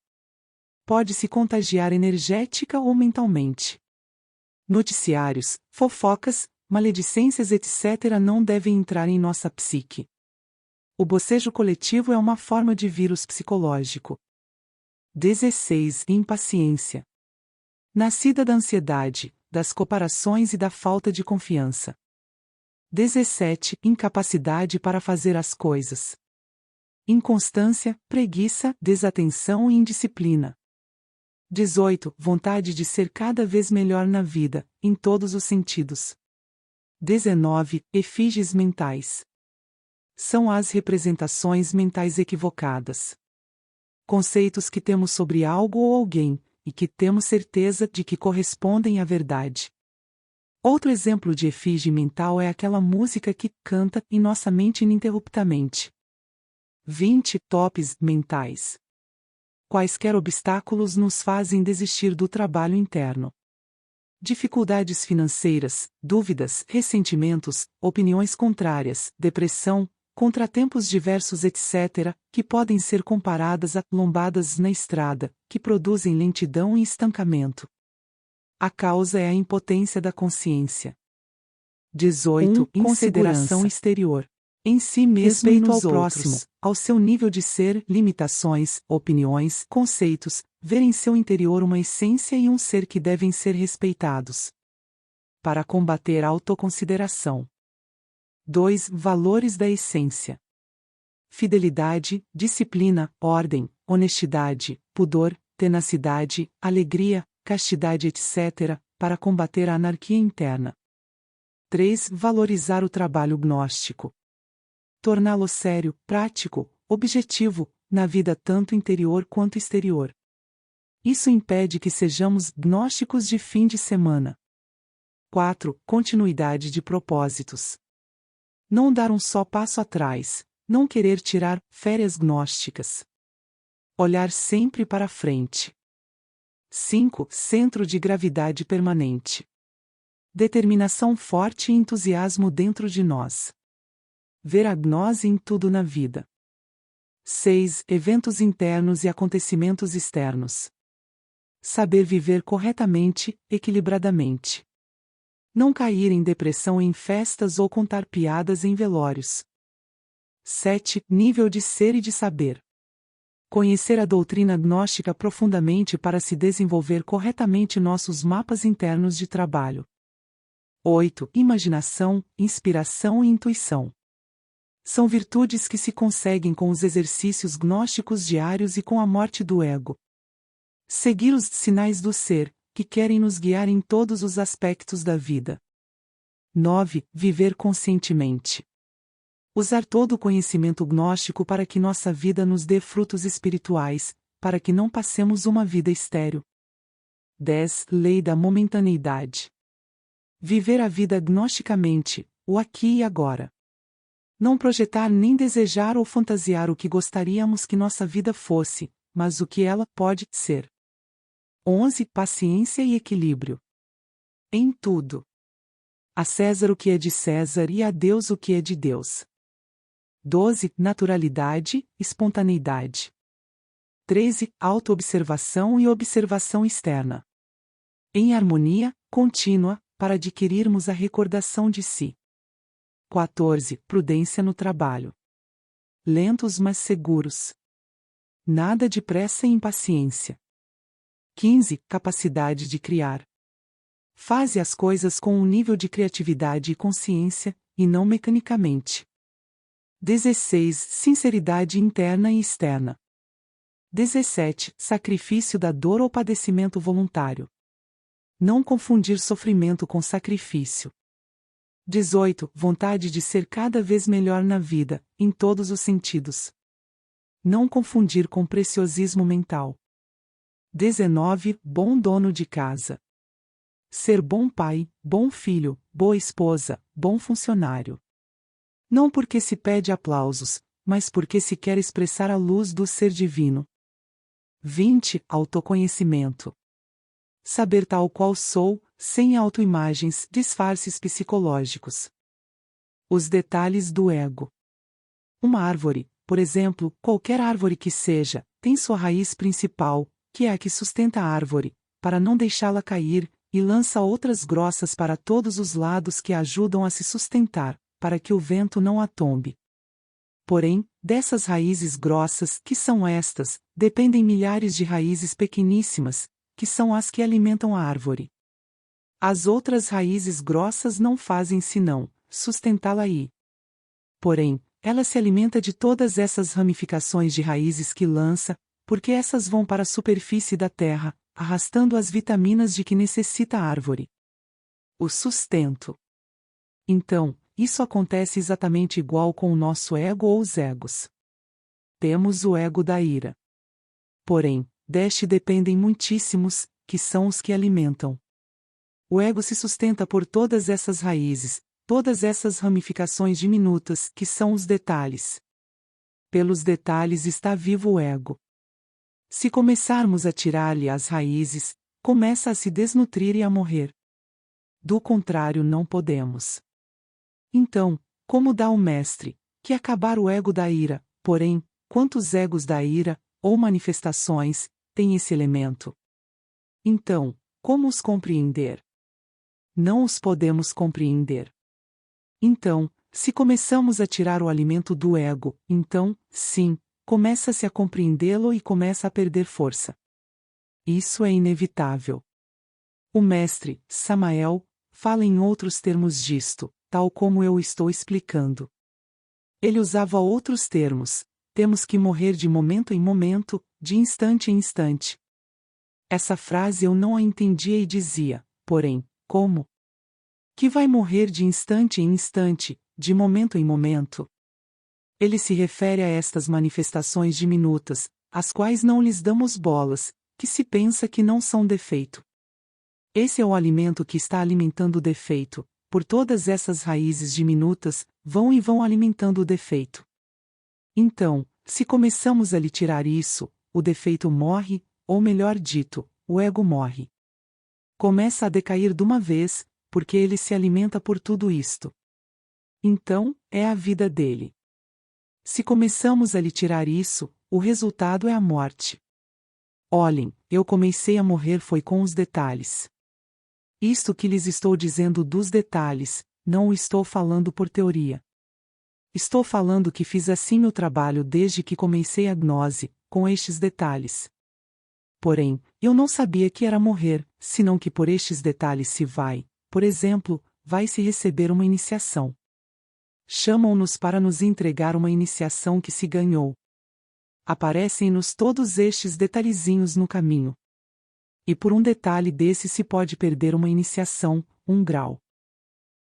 Pode se contagiar energética ou mentalmente. Noticiários, fofocas, maledicências etc. não devem entrar em nossa psique. O bocejo coletivo é uma forma de vírus psicológico. 16. Impaciência. Nascida da ansiedade, das comparações e da falta de confiança. 17. Incapacidade para fazer as coisas. Inconstância, preguiça, desatenção e indisciplina. 18. Vontade de ser cada vez melhor na vida, em todos os sentidos. 19. Efígies mentais. São as representações mentais equivocadas. Conceitos que temos sobre algo ou alguém, e que temos certeza de que correspondem à verdade. Outro exemplo de efígie mental é aquela música que canta em nossa mente ininterruptamente. 20. Tops mentais. Quaisquer obstáculos nos fazem desistir do trabalho interno. Dificuldades financeiras, dúvidas, ressentimentos, opiniões contrárias, depressão, contratempos diversos etc., que podem ser comparadas a lombadas na estrada, que produzem lentidão e estancamento. A causa é a impotência da consciência. 18. Consideração exterior. Em si mesmo e nos próximo, ao seu nível de ser, limitações, opiniões, conceitos, ver em seu interior uma essência e um ser que devem ser respeitados. Para combater a autoconsideração. 2. Valores da essência. Fidelidade, disciplina, ordem, honestidade, pudor, tenacidade, alegria, castidade etc., para combater a anarquia interna. 3. Valorizar o trabalho gnóstico. Torná-lo sério, prático, objetivo, na vida tanto interior quanto exterior. Isso impede que sejamos gnósticos de fim de semana. 4. Continuidade de propósitos. Não dar um só passo atrás, não querer tirar férias gnósticas. Olhar sempre para frente. 5. Centro de gravidade permanente. Determinação forte e entusiasmo dentro de nós. Ver a gnose em tudo na vida. 6. Eventos internos e acontecimentos externos. Saber viver corretamente, equilibradamente. Não cair em depressão em festas ou contar piadas em velórios. 7. Nível de ser e de saber. Conhecer a doutrina gnóstica profundamente para se desenvolver corretamente nossos mapas internos de trabalho. 8. Imaginação, inspiração e intuição. São virtudes que se conseguem com os exercícios gnósticos diários e com a morte do ego. Seguir os sinais do ser, que querem nos guiar em todos os aspectos da vida. 9. Viver conscientemente. Usar todo o conhecimento gnóstico para que nossa vida nos dê frutos espirituais, para que não passemos uma vida estéril. 10. Lei da momentaneidade. Viver a vida gnosticamente, o aqui e agora. Não projetar nem desejar ou fantasiar o que gostaríamos que nossa vida fosse, mas o que ela pode ser. 11. Paciência e equilíbrio. Em tudo. A César o que é de César e a Deus o que é de Deus. 12. Naturalidade, espontaneidade. 13. Autoobservação e observação externa. Em harmonia, contínua, para adquirirmos a recordação de si. 14. Prudência no trabalho. Lentos mas seguros. Nada de pressa e impaciência. 15. Capacidade de criar. Faze as coisas com um nível de criatividade e consciência, e não mecanicamente. 16. Sinceridade interna e externa. 17. Sacrifício da dor ou padecimento voluntário. Não confundir sofrimento com sacrifício. 18. Vontade de ser cada vez melhor na vida, em todos os sentidos. Não confundir com preciosismo mental. 19. Bom dono de casa. Ser bom pai, bom filho, boa esposa, bom funcionário. Não porque se pede aplausos, mas porque se quer expressar a luz do ser divino. 20. Autoconhecimento. Saber tal qual sou, sem autoimagens, disfarces psicológicos. Os detalhes do ego. Uma árvore, por exemplo, qualquer árvore que seja, tem sua raiz principal, que é a que sustenta a árvore, para não deixá-la cair, e lança outras grossas para todos os lados que a ajudam a se sustentar, para que o vento não a tombe. Porém, dessas raízes grossas, que são estas, dependem milhares de raízes pequeníssimas, que são as que alimentam a árvore. As outras raízes grossas não fazem senão sustentá-la. Porém, ela se alimenta de todas essas ramificações de raízes que lança, porque essas vão para a superfície da terra, arrastando as vitaminas de que necessita a árvore. O sustento. Então, isso acontece exatamente igual com o nosso ego ou os egos. Temos o ego da ira. Porém, deste dependem muitíssimos, que são os que alimentam. O ego se sustenta por todas essas raízes, todas essas ramificações diminutas, que são os detalhes. Pelos detalhes está vivo o ego. Se começarmos a tirar-lhe as raízes, começa a se desnutrir e a morrer. Do contrário, não podemos. Então, como dá o mestre, que acabar o ego da ira, porém, quantos egos da ira, ou manifestações, tem esse elemento? Então, como os compreender? Não os podemos compreender. Então, se começamos a tirar o alimento do ego, então, sim, começa-se a compreendê-lo e começa a perder força. Isso é inevitável. O mestre, Samael, fala em outros termos disto, tal como eu estou explicando. Ele usava outros termos: temos que morrer de momento em momento, de instante em instante. Essa frase eu não a entendia e dizia, porém, como? Que vai morrer de instante em instante, de momento em momento? Ele se refere a estas manifestações diminutas, às quais não lhes damos bolas, que se pensa que não são defeito. Esse é o alimento que está alimentando o defeito, por todas essas raízes diminutas, vão alimentando o defeito. Então, se começamos a lhe tirar isso, o defeito morre, ou melhor dito, o ego morre. Começa a decair de uma vez, porque ele se alimenta por tudo isto. Então, é a vida dele. Se começamos a lhe tirar isso, o resultado é a morte. Olhem, eu comecei a morrer foi com os detalhes. Isto que lhes estou dizendo dos detalhes, não o estou falando por teoria. Estou falando que fiz assim meu trabalho desde que comecei a gnose, com estes detalhes. Porém, eu não sabia que era morrer, senão que por estes detalhes se vai, por exemplo, vai-se receber uma iniciação. Chamam-nos para nos entregar uma iniciação que se ganhou. Aparecem-nos todos estes detalhezinhos no caminho. E por um detalhe desse se pode perder uma iniciação, um grau.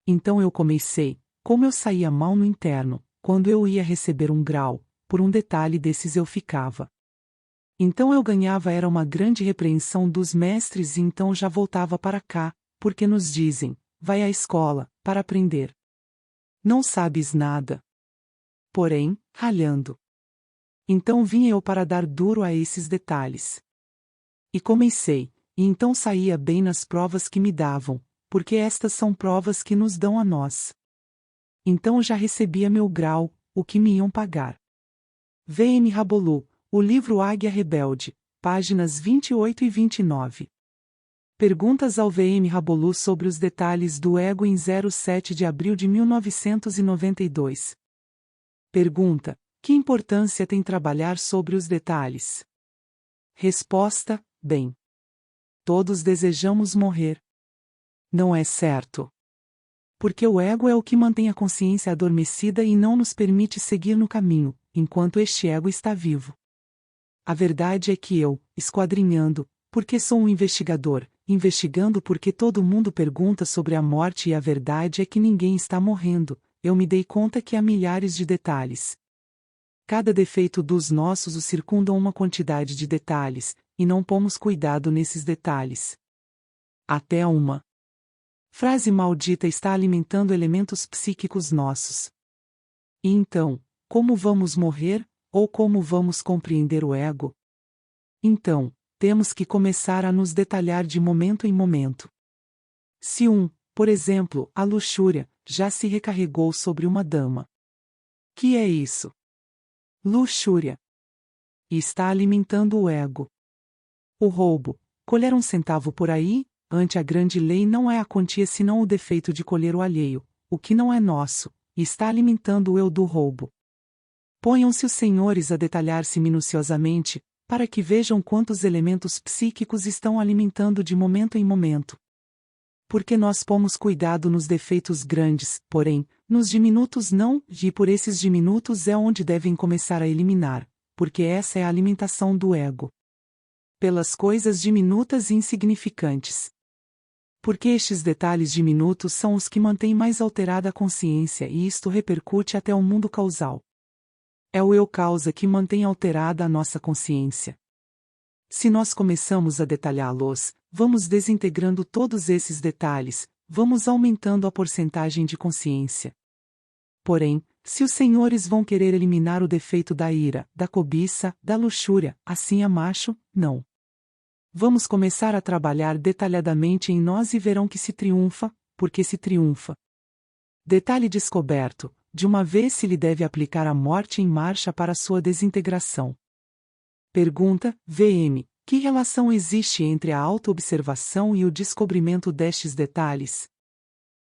Então eu comecei, como eu saía mal no interno, quando eu ia receber um grau, por um detalhe desses eu ficava. Então eu ganhava era uma grande repreensão dos mestres e então já voltava para cá, porque nos dizem, vai à escola, para aprender. Não sabes nada. Porém, ralhando. Então vinha eu para dar duro a esses detalhes. E comecei, e então saía bem nas provas que me davam, porque estas são provas que nos dão a nós. Então já recebia meu grau, o que me iam pagar. V.M. Rabolu, o livro Águia Rebelde, páginas 28 e 29. Perguntas ao VM Rabolu sobre os detalhes do ego em 07 de abril de 1992. Pergunta: que importância tem trabalhar sobre os detalhes? Resposta: bem. Todos desejamos morrer. Não é certo. Porque o ego é o que mantém a consciência adormecida e não nos permite seguir no caminho, enquanto este ego está vivo. A verdade é que eu, esquadrinhando, porque sou um investigador, investigando porque todo mundo pergunta sobre a morte e a verdade é que ninguém está morrendo, eu me dei conta que há milhares de detalhes. Cada defeito dos nossos o circundam uma quantidade de detalhes, e não pomos cuidado nesses detalhes. Até uma frase maldita está alimentando elementos psíquicos nossos. E então, como vamos morrer, ou como vamos compreender o ego? Então, temos que começar a nos detalhar de momento em momento. Se por exemplo, a luxúria, já se recarregou sobre uma dama. Que é isso? Luxúria. E está alimentando o ego. O roubo, colher 1 centavo por aí, ante a grande lei não é a quantia senão o defeito de colher o alheio, o que não é nosso, e está alimentando o eu do roubo. Ponham-se os senhores a detalhar-se minuciosamente, para que vejam quantos elementos psíquicos estão alimentando de momento em momento. Porque nós pomos cuidado nos defeitos grandes, porém, nos diminutos não, e por esses diminutos é onde devem começar a eliminar, porque essa é a alimentação do ego. Pelas coisas diminutas e insignificantes. Porque estes detalhes diminutos são os que mantêm mais alterada a consciência e isto repercute até o mundo causal. É o eu causa que mantém alterada a nossa consciência. Se nós começamos a detalhá-los, vamos desintegrando todos esses detalhes, vamos aumentando a porcentagem de consciência. Porém, se os senhores vão querer eliminar o defeito da ira, da cobiça, da luxúria, assim é macho, não. Vamos começar a trabalhar detalhadamente em nós e verão que se triunfa, porque se triunfa. Detalhe descoberto: de uma vez se lhe deve aplicar a morte em marcha para sua desintegração. Pergunta: VM, que relação existe entre a autoobservação e o descobrimento destes detalhes?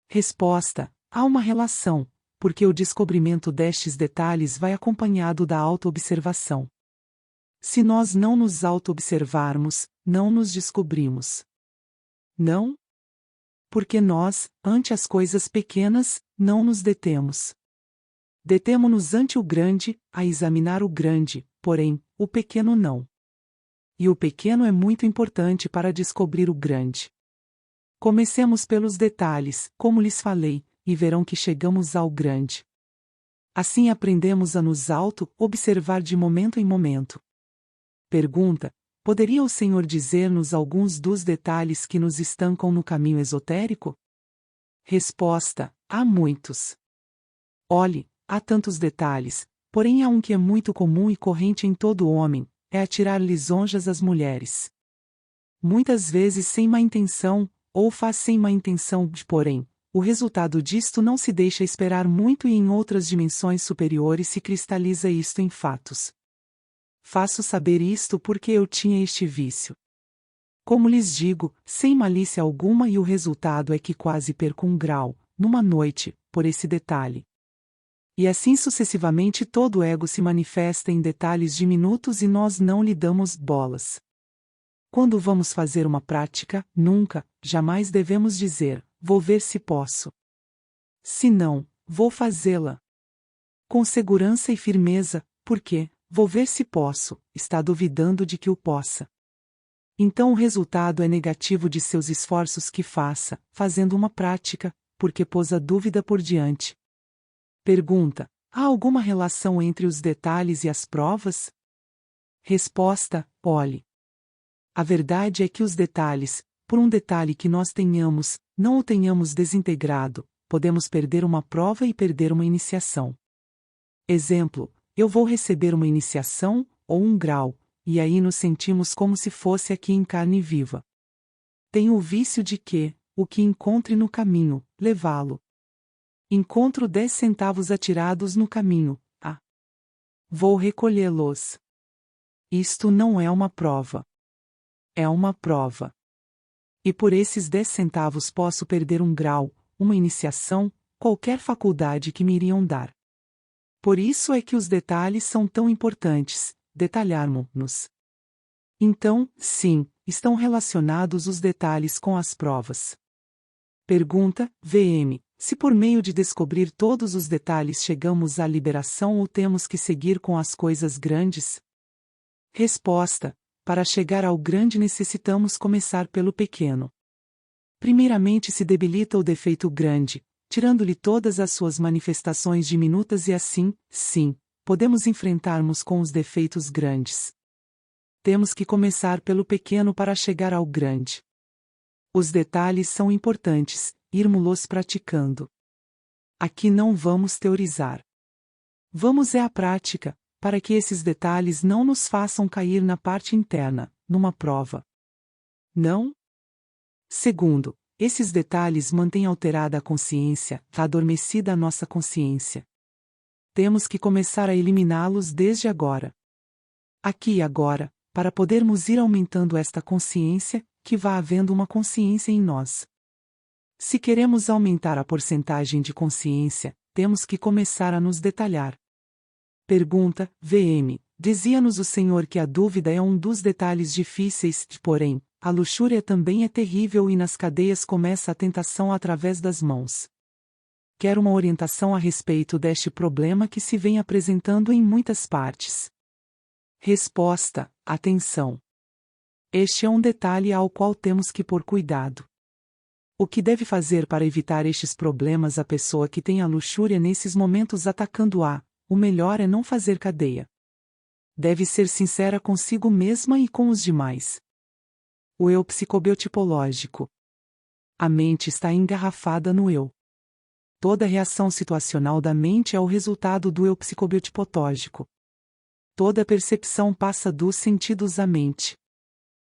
Resposta: há uma relação, porque o descobrimento destes detalhes vai acompanhado da autoobservação. Se nós não nos auto-observarmos, não nos descobrimos. Não? Porque nós, ante as coisas pequenas, não nos detemos. Detemo-nos ante o grande, a examinar o grande, porém, o pequeno não. E o pequeno é muito importante para descobrir o grande. Comecemos pelos detalhes, como lhes falei, e verão que chegamos ao grande. Assim aprendemos a nos auto-observar de momento em momento. Pergunta: poderia o Senhor dizer-nos alguns dos detalhes que nos estancam no caminho esotérico? Resposta: há muitos. Olhe, há tantos detalhes, porém há um que é muito comum e corrente em todo homem, é atirar lisonjas às mulheres. Muitas vezes sem má intenção, ou faz sem má intenção, porém, o resultado disto não se deixa esperar muito e em outras dimensões superiores se cristaliza isto em fatos. Faço saber isto porque eu tinha este vício. Como lhes digo, sem malícia alguma e o resultado é que quase perco 1 grau, numa noite, por esse detalhe. E assim sucessivamente todo o ego se manifesta em detalhes diminutos e nós não lhe damos bolas. Quando vamos fazer uma prática, nunca, jamais devemos dizer, vou ver se posso. Se não, vou fazê-la. Com segurança e firmeza, porque, vou ver se posso, está duvidando de que o possa. Então o resultado é negativo de seus esforços que faça, fazendo uma prática, porque pôs a dúvida por diante. Pergunta: há alguma relação entre os detalhes e as provas? Resposta: olhe. A verdade é que os detalhes, por um detalhe que nós tenhamos, não o tenhamos desintegrado, podemos perder uma prova e perder uma iniciação. Exemplo: eu vou receber uma iniciação, ou 1 grau, e aí nos sentimos como se fosse aqui em carne viva. Tenho o vício de que, o que encontre no caminho, levá-lo. Encontro 10 centavos atirados no caminho, vou recolhê-los. Isto não é uma prova. É uma prova. E por esses 10 centavos posso perder um grau, uma iniciação, qualquer faculdade que me iriam dar. Por isso é que os detalhes são tão importantes, detalharmos-nos. Então, sim, estão relacionados os detalhes com as provas. Pergunta, VM, se por meio de descobrir todos os detalhes chegamos à liberação ou temos que seguir com as coisas grandes? Resposta, para chegar ao grande necessitamos começar pelo pequeno. Primeiramente se debilita o defeito grande, tirando-lhe todas as suas manifestações diminutas e assim, sim, podemos enfrentarmos com os defeitos grandes. Temos que começar pelo pequeno para chegar ao grande. Os detalhes são importantes, irmos-los praticando. Aqui não vamos teorizar. Vamos à prática, para que esses detalhes não nos façam cair na parte interna, numa prova. Não? Segundo, esses detalhes mantêm alterada a consciência, adormecida a nossa consciência. Temos que começar a eliminá-los desde agora. Aqui e agora, para podermos ir aumentando esta consciência, que vá havendo uma consciência em nós. Se queremos aumentar a porcentagem de consciência, temos que começar a nos detalhar. Pergunta, VM, dizia-nos o Senhor que a dúvida é um dos detalhes difíceis, porém, a luxúria também é terrível e nas cadeias começa a tentação através das mãos. Quero uma orientação a respeito deste problema que se vem apresentando em muitas partes. Resposta, atenção. Este é um detalhe ao qual temos que pôr cuidado. O que deve fazer para evitar estes problemas a pessoa que tem a luxúria nesses momentos atacando-a, o melhor é não fazer cadeia. Deve ser sincera consigo mesma e com os demais. O eu psicobiotipológico. A mente está engarrafada no eu. Toda reação situacional da mente é o resultado do eu psicobiotipotógico. Toda percepção passa dos sentidos à mente.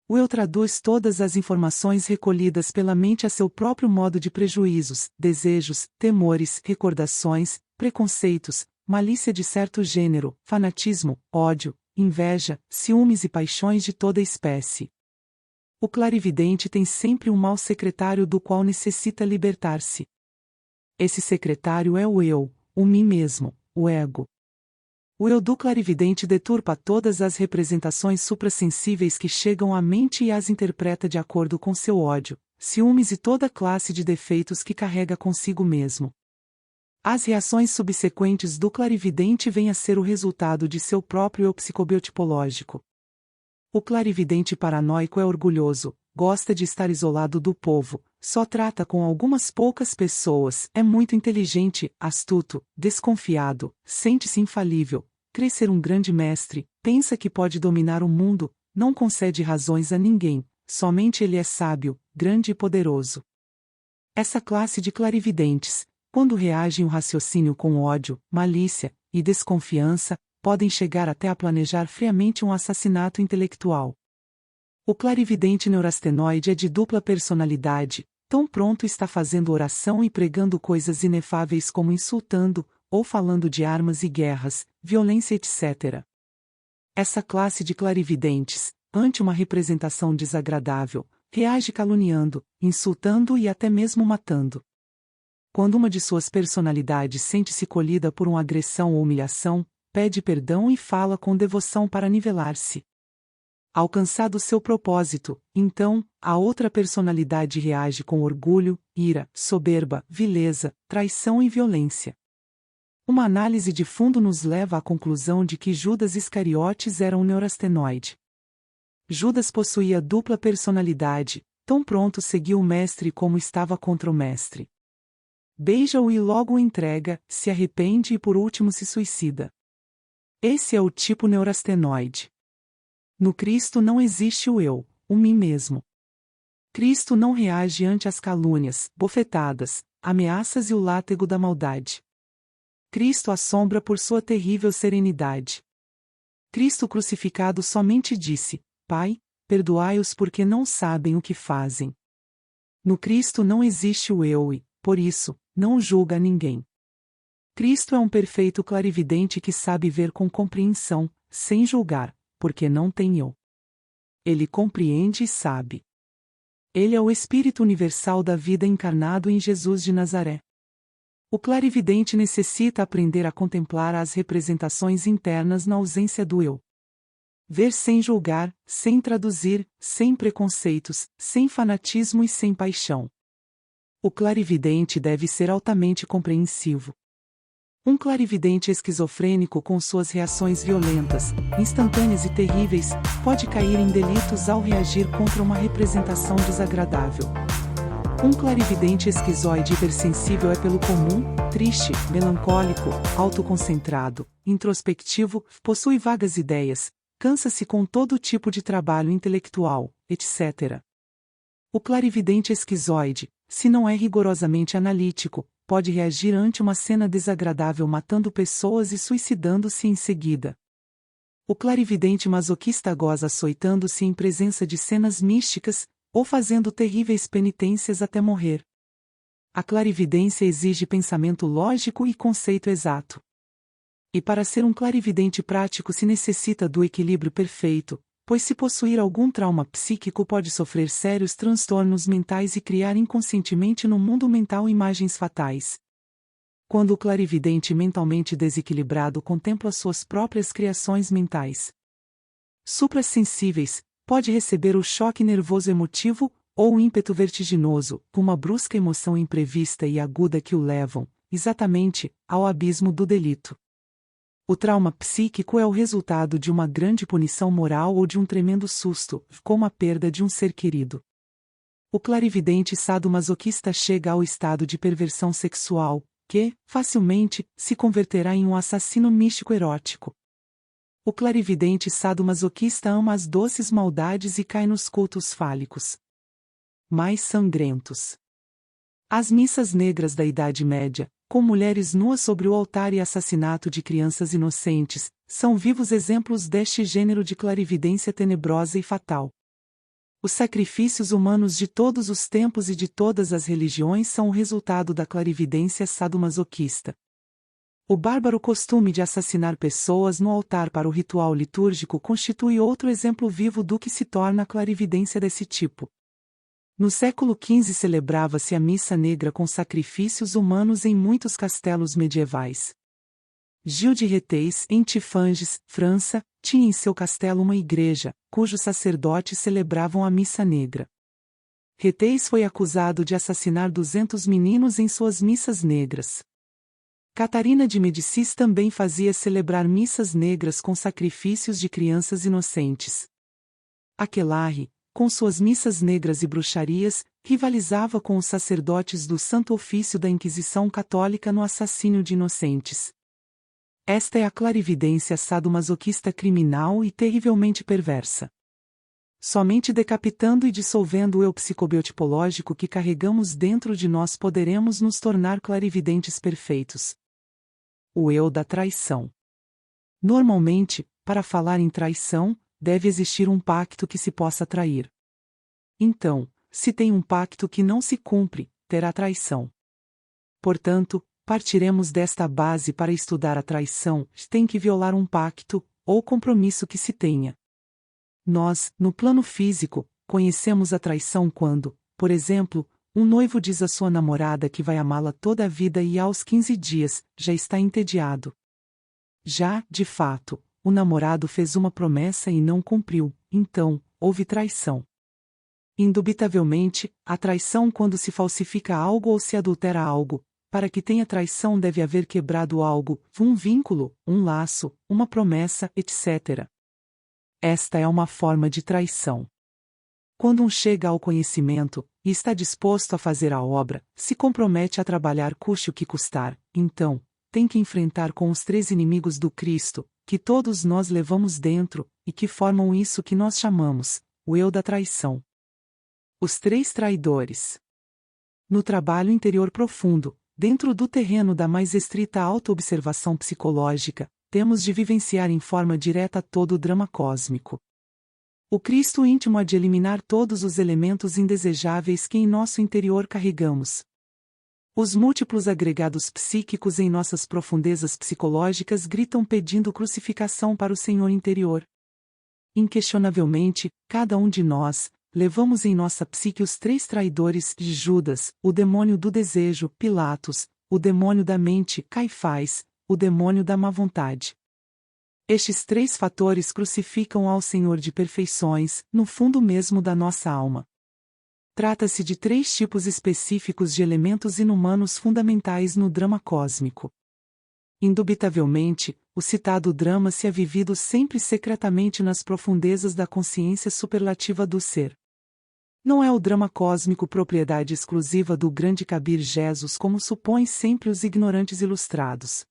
O eu traduz todas as informações recolhidas pela mente a seu próprio modo de prejuízos, desejos, temores, recordações, preconceitos, malícia de certo gênero, fanatismo, ódio, inveja, ciúmes e paixões de toda espécie. O clarividente tem sempre um mau secretário do qual necessita libertar-se. Esse secretário é o eu, o mim mesmo, o ego. O eu do clarividente deturpa todas as representações suprassensíveis que chegam à mente e as interpreta de acordo com seu ódio, ciúmes e toda classe de defeitos que carrega consigo mesmo. As reações subsequentes do clarividente vêm a ser o resultado de seu próprio eu psicobiotipológico. O clarividente paranoico é orgulhoso, gosta de estar isolado do povo, só trata com algumas poucas pessoas, é muito inteligente, astuto, desconfiado, sente-se infalível, crê ser um grande mestre, pensa que pode dominar o mundo, não concede razões a ninguém, somente ele é sábio, grande e poderoso. Essa classe de clarividentes, quando reagem o raciocínio com ódio, malícia e desconfiança, podem chegar até a planejar friamente um assassinato intelectual. O clarividente neurastenoide é de dupla personalidade, tão pronto está fazendo oração e pregando coisas inefáveis como insultando, ou falando de armas e guerras, violência etc. Essa classe de clarividentes, ante uma representação desagradável, reage caluniando, insultando e até mesmo matando. Quando uma de suas personalidades sente-se colhida por uma agressão ou humilhação, pede perdão e fala com devoção para nivelar-se. Alcançado seu propósito, então, a outra personalidade reage com orgulho, ira, soberba, vileza, traição e violência. Uma análise de fundo nos leva à conclusão de que Judas Iscariotes era um neurastenoide. Judas possuía dupla personalidade, tão pronto seguiu o mestre como estava contra o mestre. Beija-o e logo o entrega, se arrepende e por último se suicida. Esse é o tipo neurastenoide. No Cristo não existe o eu, o mim mesmo. Cristo não reage ante as calúnias, bofetadas, ameaças e o látego da maldade. Cristo assombra por sua terrível serenidade. Cristo crucificado somente disse: Pai, perdoai-os porque não sabem o que fazem. No Cristo não existe o eu e, por isso, não julga ninguém. Cristo é um perfeito clarividente que sabe ver com compreensão, sem julgar, porque não tem eu. Ele compreende e sabe. Ele é o Espírito universal da vida encarnado em Jesus de Nazaré. O clarividente necessita aprender a contemplar as representações internas na ausência do eu. Ver sem julgar, sem traduzir, sem preconceitos, sem fanatismo e sem paixão. O clarividente deve ser altamente compreensivo. Um clarividente esquizofrênico com suas reações violentas, instantâneas e terríveis, pode cair em delitos ao reagir contra uma representação desagradável. Um clarividente esquizoide hipersensível é pelo comum, triste, melancólico, autoconcentrado, introspectivo, possui vagas ideias, cansa-se com todo tipo de trabalho intelectual, etc. O clarividente esquizoide, se não é rigorosamente analítico, pode reagir ante uma cena desagradável matando pessoas e suicidando-se em seguida. O clarividente masoquista goza açoitando-se em presença de cenas místicas, ou fazendo terríveis penitências até morrer. A clarividência exige pensamento lógico e conceito exato. E para ser um clarividente prático se necessita do equilíbrio perfeito, pois se possuir algum trauma psíquico pode sofrer sérios transtornos mentais e criar inconscientemente no mundo mental imagens fatais. Quando o clarividente mentalmente desequilibrado contempla suas próprias criações mentais suprassensíveis, pode receber o choque nervoso emotivo, ou o ímpeto vertiginoso, uma brusca emoção imprevista e aguda que o levam, exatamente, ao abismo do delito. O trauma psíquico é o resultado de uma grande punição moral ou de um tremendo susto, como a perda de um ser querido. O clarividente sadomasoquista chega ao estado de perversão sexual, que, facilmente, se converterá em um assassino místico erótico. O clarividente sadomasoquista ama as doces maldades e cai nos cultos fálicos mais sangrentos. As missas negras da Idade Média, com mulheres nuas sobre o altar e assassinato de crianças inocentes, são vivos exemplos deste gênero de clarividência tenebrosa e fatal. Os sacrifícios humanos de todos os tempos e de todas as religiões são o resultado da clarividência sadomasoquista. O bárbaro costume de assassinar pessoas no altar para o ritual litúrgico constitui outro exemplo vivo do que se torna a clarividência desse tipo. No século XV celebrava-se a missa negra com sacrifícios humanos em muitos castelos medievais. Gil de Réthez, em Tifanges, França, tinha em seu castelo uma igreja, cujos sacerdotes celebravam a missa negra. Réthez foi acusado de assassinar 200 meninos em suas missas negras. Catarina de Médicis também fazia celebrar missas negras com sacrifícios de crianças inocentes. Aquelarre, com suas missas negras e bruxarias, rivalizava com os sacerdotes do Santo Ofício da Inquisição Católica no assassínio de inocentes. Esta é a clarividência sadomasoquista criminal e terrivelmente perversa. Somente decapitando e dissolvendo o eu psicobiotipológico que carregamos dentro de nós poderemos nos tornar clarividentes perfeitos. O eu da traição. Normalmente, para falar em traição, deve existir um pacto que se possa trair. Então, se tem um pacto que não se cumpre, terá traição. Portanto, partiremos desta base para estudar a traição, tem que violar um pacto, ou compromisso que se tenha. Nós, no plano físico, conhecemos a traição quando, por exemplo, um noivo diz à sua namorada que vai amá-la toda a vida e aos 15 dias, já está entediado. Já, de fato, o namorado fez uma promessa e não cumpriu, então, houve traição. Indubitavelmente, a traição quando se falsifica algo ou se adultera algo, para que tenha traição deve haver quebrado algo, um vínculo, um laço, uma promessa, etc. Esta é uma forma de traição. Quando um chega ao conhecimento, e está disposto a fazer a obra, se compromete a trabalhar custe o que custar, então, tem que enfrentar com os 3 inimigos do Cristo, que todos nós levamos dentro, e que formam isso que nós chamamos, o eu da traição. Os 3 traidores. No trabalho interior profundo, dentro do terreno da mais estrita autoobservação psicológica, temos de vivenciar em forma direta todo o drama cósmico. O Cristo íntimo há de eliminar todos os elementos indesejáveis que em nosso interior carregamos. Os múltiplos agregados psíquicos em nossas profundezas psicológicas gritam pedindo crucificação para o Senhor interior. Inquestionavelmente, cada um de nós, levamos em nossa psique os três traidores de Judas, o demônio do desejo, Pilatos, o demônio da mente, Caifás, o demônio da má vontade. Estes três fatores crucificam ao Senhor de perfeições, no fundo mesmo da nossa alma. Trata-se de três tipos específicos de elementos inumanos fundamentais no drama cósmico. Indubitavelmente, o citado drama se é vivido sempre secretamente nas profundezas da consciência superlativa do ser. Não é o drama cósmico propriedade exclusiva do grande Kabir Jesus como supõem sempre os ignorantes ilustrados.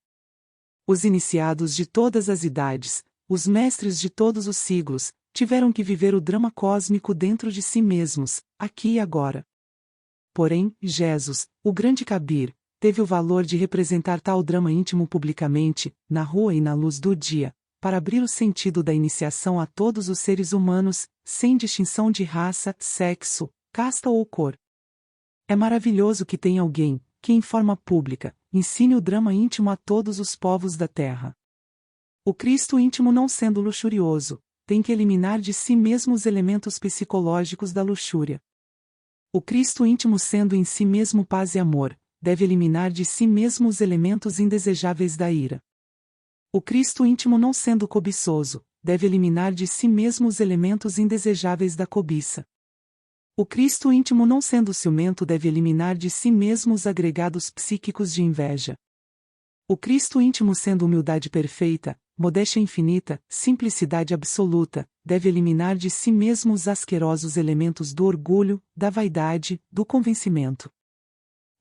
Os iniciados de todas as idades, os mestres de todos os siglos, tiveram que viver o drama cósmico dentro de si mesmos, aqui e agora. Porém, Jesus, o grande Kabir, teve o valor de representar tal drama íntimo publicamente, na rua e na luz do dia, para abrir o sentido da iniciação a todos os seres humanos, sem distinção de raça, sexo, casta ou cor. É maravilhoso que tenha alguém, que em forma pública, ensine o drama íntimo a todos os povos da terra. O Cristo íntimo, não sendo luxurioso, tem que eliminar de si mesmo os elementos psicológicos da luxúria. O Cristo íntimo, sendo em si mesmo paz e amor, deve eliminar de si mesmo os elementos indesejáveis da ira. O Cristo íntimo, não sendo cobiçoso, deve eliminar de si mesmo os elementos indesejáveis da cobiça. O Cristo íntimo, não sendo ciumento, deve eliminar de si mesmo os agregados psíquicos de inveja. O Cristo íntimo, sendo humildade perfeita, modéstia infinita, simplicidade absoluta, deve eliminar de si mesmo os asquerosos elementos do orgulho, da vaidade, do convencimento.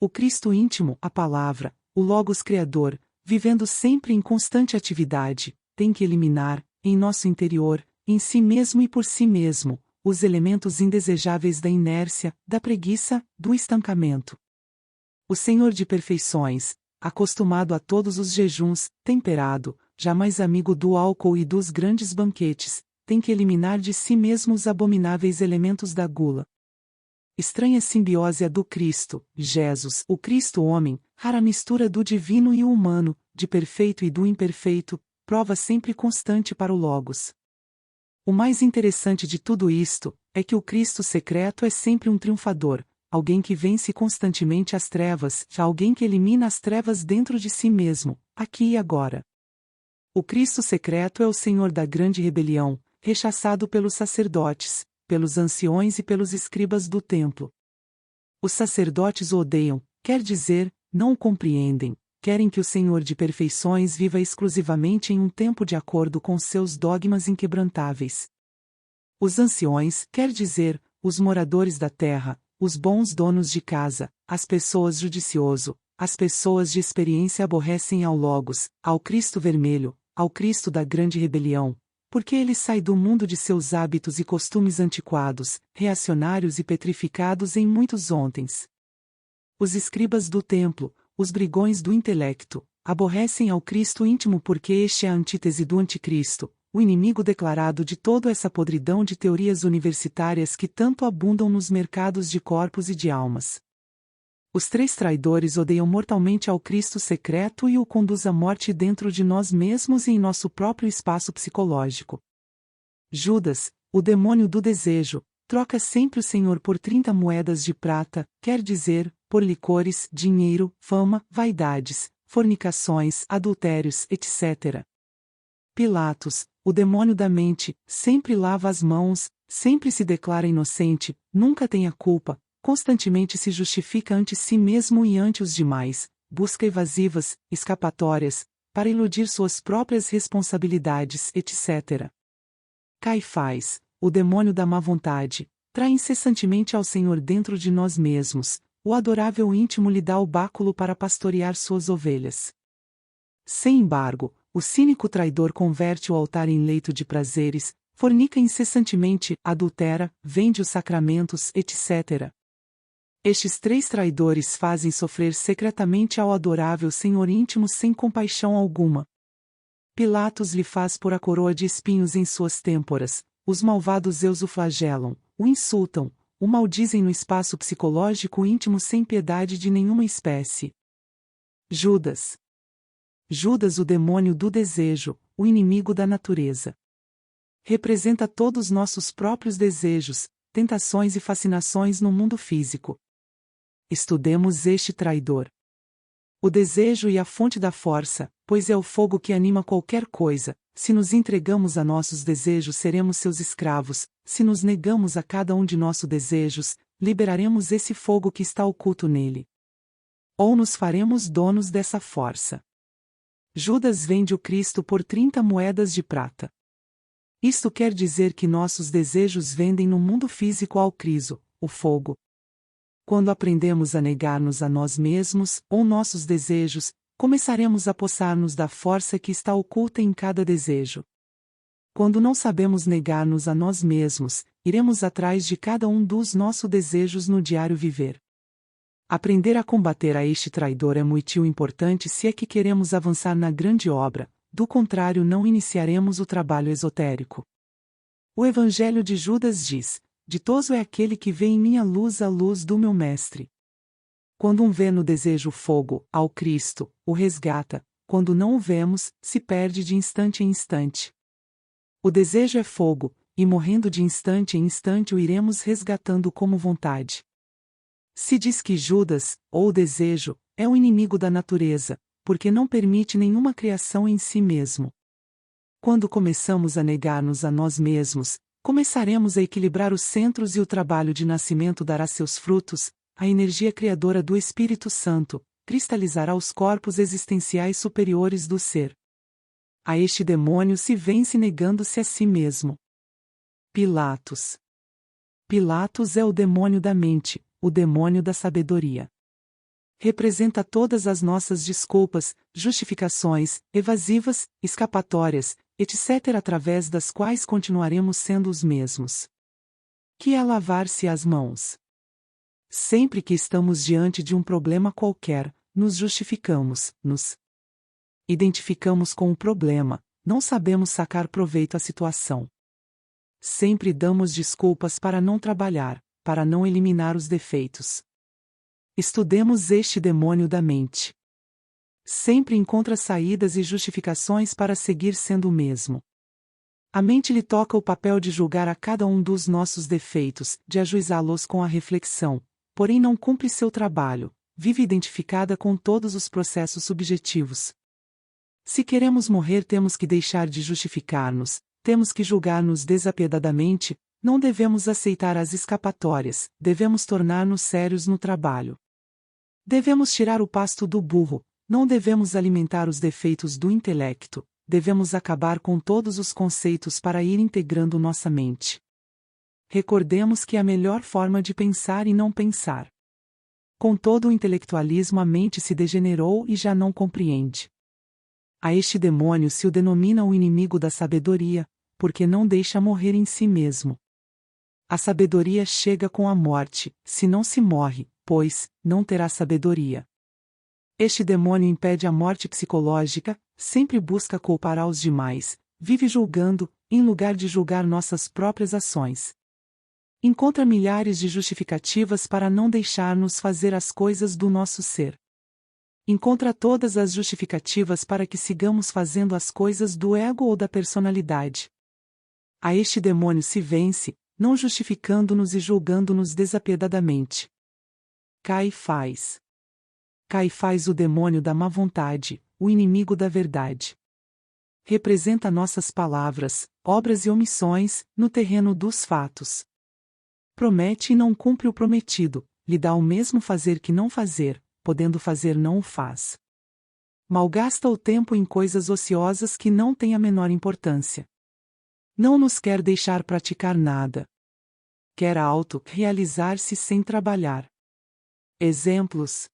O Cristo íntimo, a palavra, o Logos Criador, vivendo sempre em constante atividade, tem que eliminar, em nosso interior, em si mesmo e por si mesmo, os elementos indesejáveis da inércia, da preguiça, do estancamento. O Senhor de perfeições, acostumado a todos os jejuns, temperado, jamais amigo do álcool e dos grandes banquetes, tem que eliminar de si mesmo os abomináveis elementos da gula. Estranha simbiose a do Cristo, Jesus, o Cristo homem, rara mistura do divino e o humano, de perfeito e do imperfeito, prova sempre constante para o Logos. O mais interessante de tudo isto, é que o Cristo secreto é sempre um triunfador, alguém que vence constantemente as trevas, alguém que elimina as trevas dentro de si mesmo, aqui e agora. O Cristo secreto é o Senhor da grande rebelião, rechaçado pelos sacerdotes, pelos anciões e pelos escribas do templo. Os sacerdotes o odeiam, quer dizer, não o compreendem, querem que o Senhor de perfeições viva exclusivamente em um tempo de acordo com seus dogmas inquebrantáveis. Os anciões, quer dizer, os moradores da terra, os bons donos de casa, as pessoas judicioso, as pessoas de experiência aborrecem ao Logos, ao Cristo vermelho, ao Cristo da grande rebelião, porque ele sai do mundo de seus hábitos e costumes antiquados, reacionários e petrificados em muitos ontens. Os escribas do templo, os brigões do intelecto, aborrecem ao Cristo íntimo porque este é a antítese do anticristo, o inimigo declarado de toda essa podridão de teorias universitárias que tanto abundam nos mercados de corpos e de almas. Os três traidores odeiam mortalmente ao Cristo secreto e o conduz à morte dentro de nós mesmos e em nosso próprio espaço psicológico. Judas, o demônio do desejo, troca sempre o Senhor por 30 moedas de prata, quer dizer, por licores, dinheiro, fama, vaidades, fornicações, adultérios, etc. Pilatos, o demônio da mente, sempre lava as mãos, sempre se declara inocente, nunca tem a culpa, constantemente se justifica ante si mesmo e ante os demais, busca evasivas, escapatórias, para iludir suas próprias responsabilidades, etc. Caifás, o demônio da má vontade, trai incessantemente ao Senhor dentro de nós mesmos, o adorável íntimo lhe dá o báculo para pastorear suas ovelhas. Sem embargo, o cínico traidor converte o altar em leito de prazeres, fornica incessantemente, adultera, vende os sacramentos, etc. Estes três traidores fazem sofrer secretamente ao adorável Senhor íntimo sem compaixão alguma. Pilatos lhe faz pôr a coroa de espinhos em suas têmporas, os malvados Zeus o flagelam, o insultam, o maldizem no espaço psicológico íntimo sem piedade de nenhuma espécie. Judas. Judas, o demônio do desejo, o inimigo da natureza. Representa todos nossos próprios desejos, tentações e fascinações no mundo físico. Estudemos este traidor. O desejo e a fonte da força, pois é o fogo que anima qualquer coisa. Se nos entregamos a nossos desejos, seremos seus escravos. Se nos negamos a cada um de nossos desejos, liberaremos esse fogo que está oculto nele. Ou nos faremos donos dessa força. Judas vende o Cristo por 30 moedas de prata. Isto quer dizer que nossos desejos vendem no mundo físico ao Cristo, o fogo. Quando aprendemos a negar-nos a nós mesmos, ou nossos desejos, começaremos a possar-nos da força que está oculta em cada desejo. Quando não sabemos negar-nos a nós mesmos, iremos atrás de cada um dos nossos desejos no diário viver. Aprender a combater a este traidor é muito importante se é que queremos avançar na grande obra, do contrário não iniciaremos o trabalho esotérico. O Evangelho de Judas diz: ditoso é aquele que vê em minha luz a luz do meu mestre. Quando vê no desejo o fogo, ao Cristo, o resgata; quando não o vemos, se perde de instante em instante. O desejo é fogo, e morrendo de instante em instante o iremos resgatando como vontade. Se diz que Judas, ou o desejo, é o inimigo da natureza, porque não permite nenhuma criação em si mesmo. Quando começamos a negar-nos a nós mesmos, começaremos a equilibrar os centros e o trabalho de nascimento dará seus frutos, a energia criadora do Espírito Santo cristalizará os corpos existenciais superiores do ser. A este demônio se vence negando-se a si mesmo. Pilatos. Pilatos é o demônio da mente, o demônio da sabedoria. Representa todas as nossas desculpas, justificações, evasivas, escapatórias, etc., através das quais continuaremos sendo os mesmos. Que é lavar-se as mãos. Sempre que estamos diante de um problema qualquer, nos justificamos, nos identificamos com o problema, não sabemos sacar proveito à situação. Sempre damos desculpas para não trabalhar, para não eliminar os defeitos. Estudemos este demônio da mente. Sempre encontra saídas e justificações para seguir sendo o mesmo. A mente lhe toca o papel de julgar a cada um dos nossos defeitos, de ajuizá-los com a reflexão, porém não cumpre seu trabalho, vive identificada com todos os processos subjetivos. Se queremos morrer, temos que deixar de justificar-nos, temos que julgar-nos desapiedadamente, não devemos aceitar as escapatórias, devemos tornar-nos sérios no trabalho. Devemos tirar o pasto do burro, não devemos alimentar os defeitos do intelecto, devemos acabar com todos os conceitos para ir integrando nossa mente. Recordemos que a melhor forma de pensar e não pensar. Com todo o intelectualismo a mente se degenerou e já não compreende. A este demônio se o denomina o inimigo da sabedoria, porque não deixa morrer em si mesmo. A sabedoria chega com a morte, se não se morre, pois, não terá sabedoria. Este demônio impede a morte psicológica, sempre busca culpar aos demais, vive julgando, em lugar de julgar nossas próprias ações. Encontra milhares de justificativas para não deixar-nos fazer as coisas do nosso ser. Encontra todas as justificativas para que sigamos fazendo as coisas do ego ou da personalidade. A este demônio se vence, não justificando-nos e julgando-nos desapiedadamente. Caifás. Caifás, o demônio da má vontade, o inimigo da verdade. Representa nossas palavras, obras e omissões, no terreno dos fatos. Promete e não cumpre o prometido, lhe dá o mesmo fazer que não fazer, podendo fazer não o faz. Malgasta o tempo em coisas ociosas que não têm a menor importância. Não nos quer deixar praticar nada. Quer auto-realizar-se sem trabalhar. Exemplos.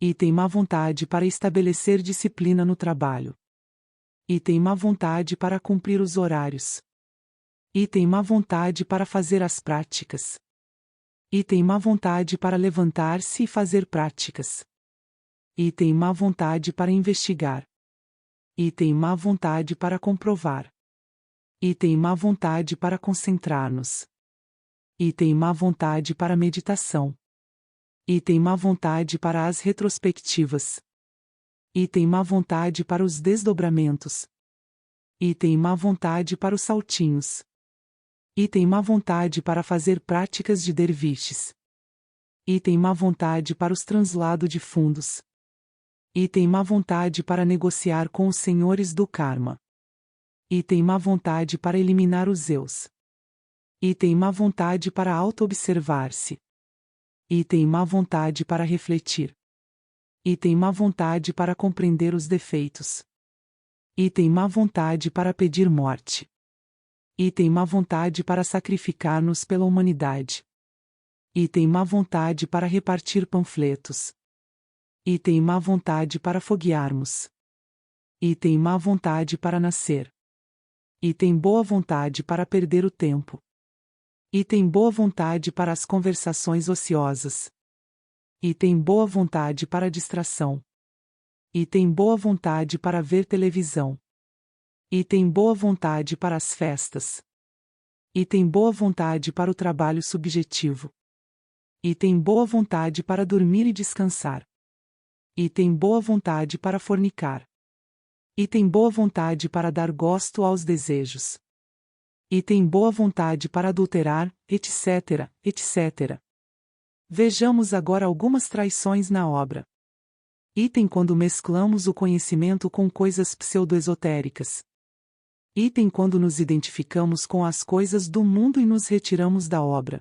E tem má vontade para estabelecer disciplina no trabalho. E tem má vontade para cumprir os horários. E tem má vontade para fazer as práticas. E tem má vontade para levantar-se e fazer práticas. E tem má vontade para investigar. E tem má vontade para comprovar. E tem má vontade para concentrar-nos. E tem má vontade para meditação. E tem má vontade para as retrospectivas. E tem má vontade para os desdobramentos. E tem má vontade para os saltinhos. Item má vontade para fazer práticas de derviches. Item má vontade para os translados de fundos. Item má vontade para negociar com os senhores do karma. Item má vontade para eliminar os eus. Item má vontade para auto-observar-se. Item má vontade para refletir. Item má vontade para compreender os defeitos. Item má vontade para pedir morte. Item má vontade para sacrificar-nos pela humanidade. Item má vontade para repartir panfletos. Item má vontade para foguearmos. Item má vontade para nascer. Item boa vontade para perder o tempo. Item boa vontade para as conversações ociosas. Item boa vontade para distração. Item boa vontade para ver televisão. Item boa vontade para as festas. Item boa vontade para o trabalho subjetivo. Item boa vontade para dormir e descansar. Item boa vontade para fornicar. Item boa vontade para dar gosto aos desejos. Item boa vontade para adulterar, etc., etc. Vejamos agora algumas traições na obra. Item quando mesclamos o conhecimento com coisas pseudo-esotéricas. Item quando nos identificamos com as coisas do mundo e nos retiramos da obra.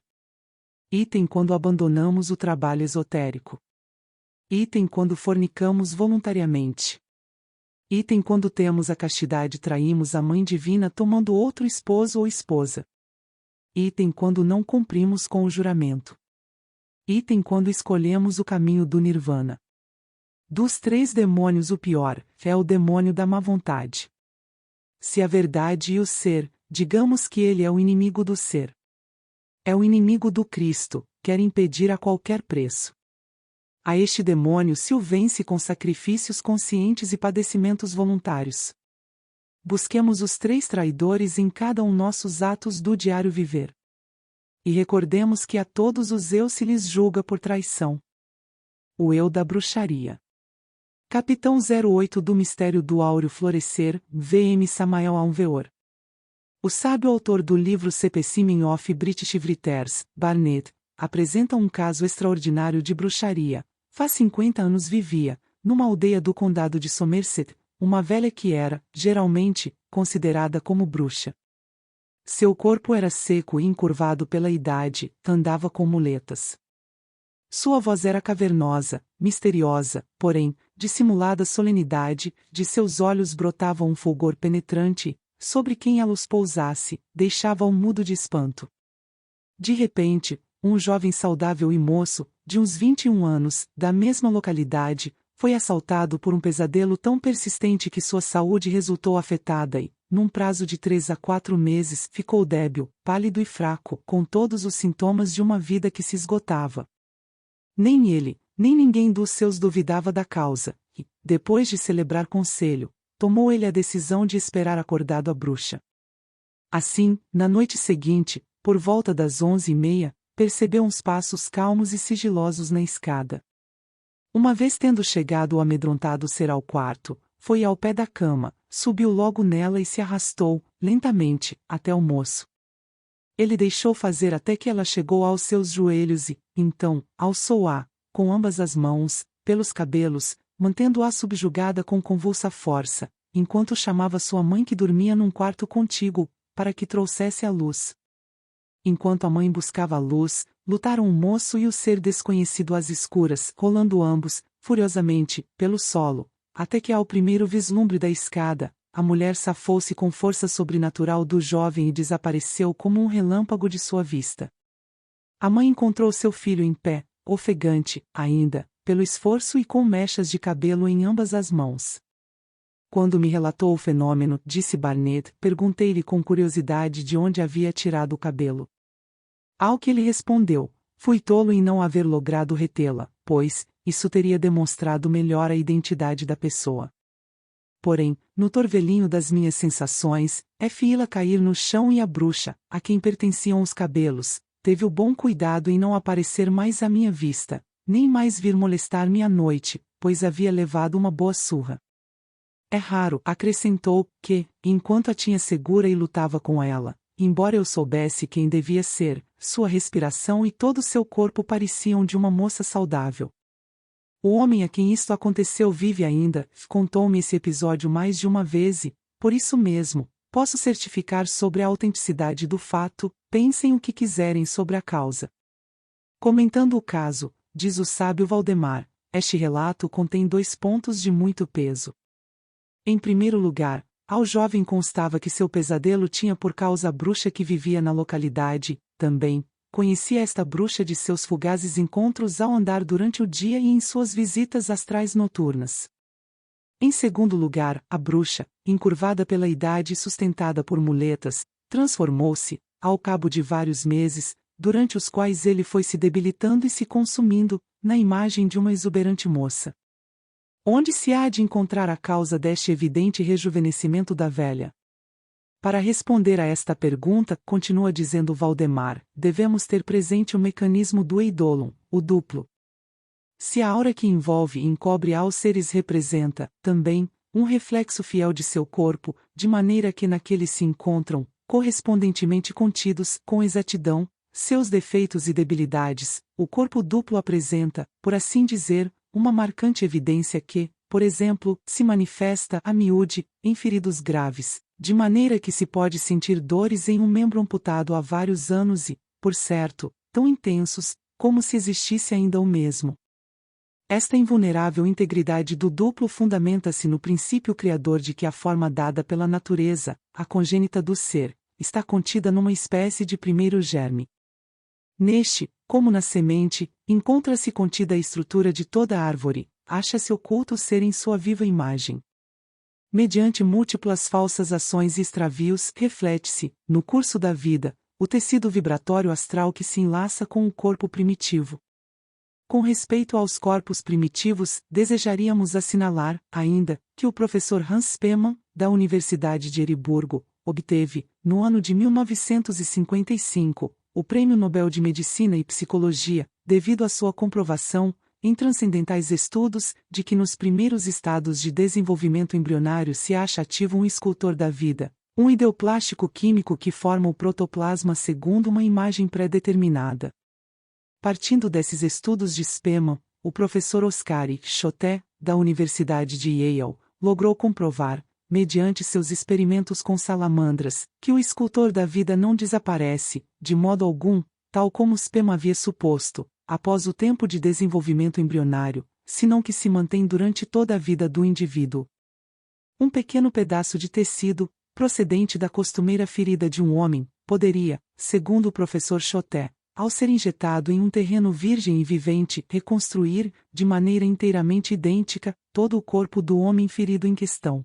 Item quando abandonamos o trabalho esotérico. Item quando fornicamos voluntariamente. Item quando temos a castidade e traímos a Mãe Divina tomando outro esposo ou esposa. Item quando não cumprimos com o juramento. Item quando escolhemos o caminho do Nirvana. Dos 3 demônios o pior é o demônio da má vontade. Se a verdade e o ser, digamos que ele é o inimigo do ser. É o inimigo do Cristo, quer impedir a qualquer preço. A este demônio se o vence com sacrifícios conscientes e padecimentos voluntários. Busquemos os 3 traidores em cada um nossos atos do diário viver. E recordemos que a todos os eu se lhes julga por traição. O eu da bruxaria. Capitão 08 do Mistério do Áureo Florescer, V.M. Samael Aunveor. O sábio autor do livro Specimen of British Writers, Barnett, apresenta um caso extraordinário de bruxaria. Faz 50 anos vivia, numa aldeia do condado de Somerset, uma velha que era, geralmente, considerada como bruxa. Seu corpo era seco e encurvado pela idade, andava com muletas. Sua voz era cavernosa, misteriosa, porém, dissimulada solenidade, de seus olhos brotava um fulgor penetrante, sobre quem ela os pousasse, deixava-o mudo de espanto. De repente, um jovem saudável e moço, de uns 21 anos, da mesma localidade, foi assaltado por um pesadelo tão persistente que sua saúde resultou afetada e, num prazo de 3 a 4 meses, ficou débil, pálido e fraco, com todos os sintomas de uma vida que se esgotava. Nem ele, nem ninguém dos seus duvidava da causa, e, depois de celebrar conselho, tomou ele a decisão de esperar acordado a bruxa. Assim, na noite seguinte, por volta das 11h30, percebeu uns passos calmos e sigilosos na escada. Uma vez tendo chegado o amedrontado ser ao quarto, foi ao pé da cama, subiu logo nela e se arrastou, lentamente, até o moço. Ele deixou fazer até que ela chegou aos seus joelhos e, então, alçou-a, com ambas as mãos, pelos cabelos, mantendo-a subjugada com convulsa força, enquanto chamava sua mãe que dormia num quarto contíguo, para que trouxesse a luz. Enquanto a mãe buscava a luz, lutaram o moço e o ser desconhecido às escuras, rolando ambos, furiosamente, pelo solo, até que ao primeiro vislumbre da escada, a mulher safou-se com força sobrenatural do jovem e desapareceu como um relâmpago de sua vista. A mãe encontrou seu filho em pé, ofegante, ainda, pelo esforço e com mechas de cabelo em ambas as mãos. Quando me relatou o fenômeno, disse Barnett, perguntei-lhe com curiosidade de onde havia tirado o cabelo. Ao que ele respondeu, fui tolo em não haver logrado retê-la, pois, isso teria demonstrado melhor a identidade da pessoa. Porém, no torvelinho das minhas sensações, fi-la cair no chão e a bruxa, a quem pertenciam os cabelos, teve o bom cuidado em não aparecer mais à minha vista, nem mais vir molestar-me à noite, pois havia levado uma boa surra. É raro, acrescentou, que, enquanto a tinha segura e lutava com ela, embora eu soubesse quem devia ser, sua respiração e todo seu corpo pareciam de uma moça saudável. O homem a quem isto aconteceu vive ainda, contou-me esse episódio mais de uma vez e, por isso mesmo, posso certificar sobre a autenticidade do fato, pensem o que quiserem sobre a causa. Comentando o caso, diz o sábio Valdemar, este relato contém 2 pontos de muito peso. Em primeiro lugar, ao jovem constava que seu pesadelo tinha por causa a bruxa que vivia na localidade, também, conhecia esta bruxa de seus fugazes encontros ao andar durante o dia e em suas visitas astrais noturnas. Em segundo lugar, a bruxa, encurvada pela idade e sustentada por muletas, transformou-se, ao cabo de vários meses, durante os quais ele foi se debilitando e se consumindo, na imagem de uma exuberante moça. Onde se há de encontrar a causa deste evidente rejuvenescimento da velha? Para responder a esta pergunta, continua dizendo Valdemar, devemos ter presente o mecanismo do eidolon, o duplo. Se a aura que envolve e encobre aos seres representa, também, um reflexo fiel de seu corpo, de maneira que naquele se encontram, correspondentemente contidos, com exatidão, seus defeitos e debilidades, o corpo duplo apresenta, por assim dizer, uma marcante evidência que, por exemplo, se manifesta a miúde, em feridos graves, de maneira que se pode sentir dores em um membro amputado há vários anos e, por certo, tão intensos, como se existisse ainda o mesmo. Esta invulnerável integridade do duplo fundamenta-se no princípio criador de que a forma dada pela natureza, a congênita do ser, está contida numa espécie de primeiro germe. Neste, como na semente, encontra-se contida a estrutura de toda a árvore, acha-se oculto o ser em sua viva imagem. Mediante múltiplas falsas ações e extravios, reflete-se, no curso da vida, o tecido vibratório astral que se enlaça com o corpo primitivo. Com respeito aos corpos primitivos, desejaríamos assinalar, ainda, que o professor Hans Spemann, da Universidade de Eriburgo, obteve, no ano de 1955, o Prêmio Nobel de Medicina e Psicologia, devido à sua comprovação, em transcendentais estudos, de que nos primeiros estados de desenvolvimento embrionário se acha ativo um escultor da vida, um ideoplástico químico que forma o protoplasma segundo uma imagem pré-determinada. Partindo desses estudos de Spemann, o professor Oscar Chotet, da Universidade de Yale, logrou comprovar, mediante seus experimentos com salamandras, que o escultor da vida não desaparece, de modo algum, tal como Spemann havia suposto, após o tempo de desenvolvimento embrionário, senão que se mantém durante toda a vida do indivíduo. Um pequeno pedaço de tecido, procedente da costumeira ferida de um homem, poderia, segundo o professor Chotet, ao ser injetado em um terreno virgem e vivente, reconstruir, de maneira inteiramente idêntica, todo o corpo do homem ferido em questão.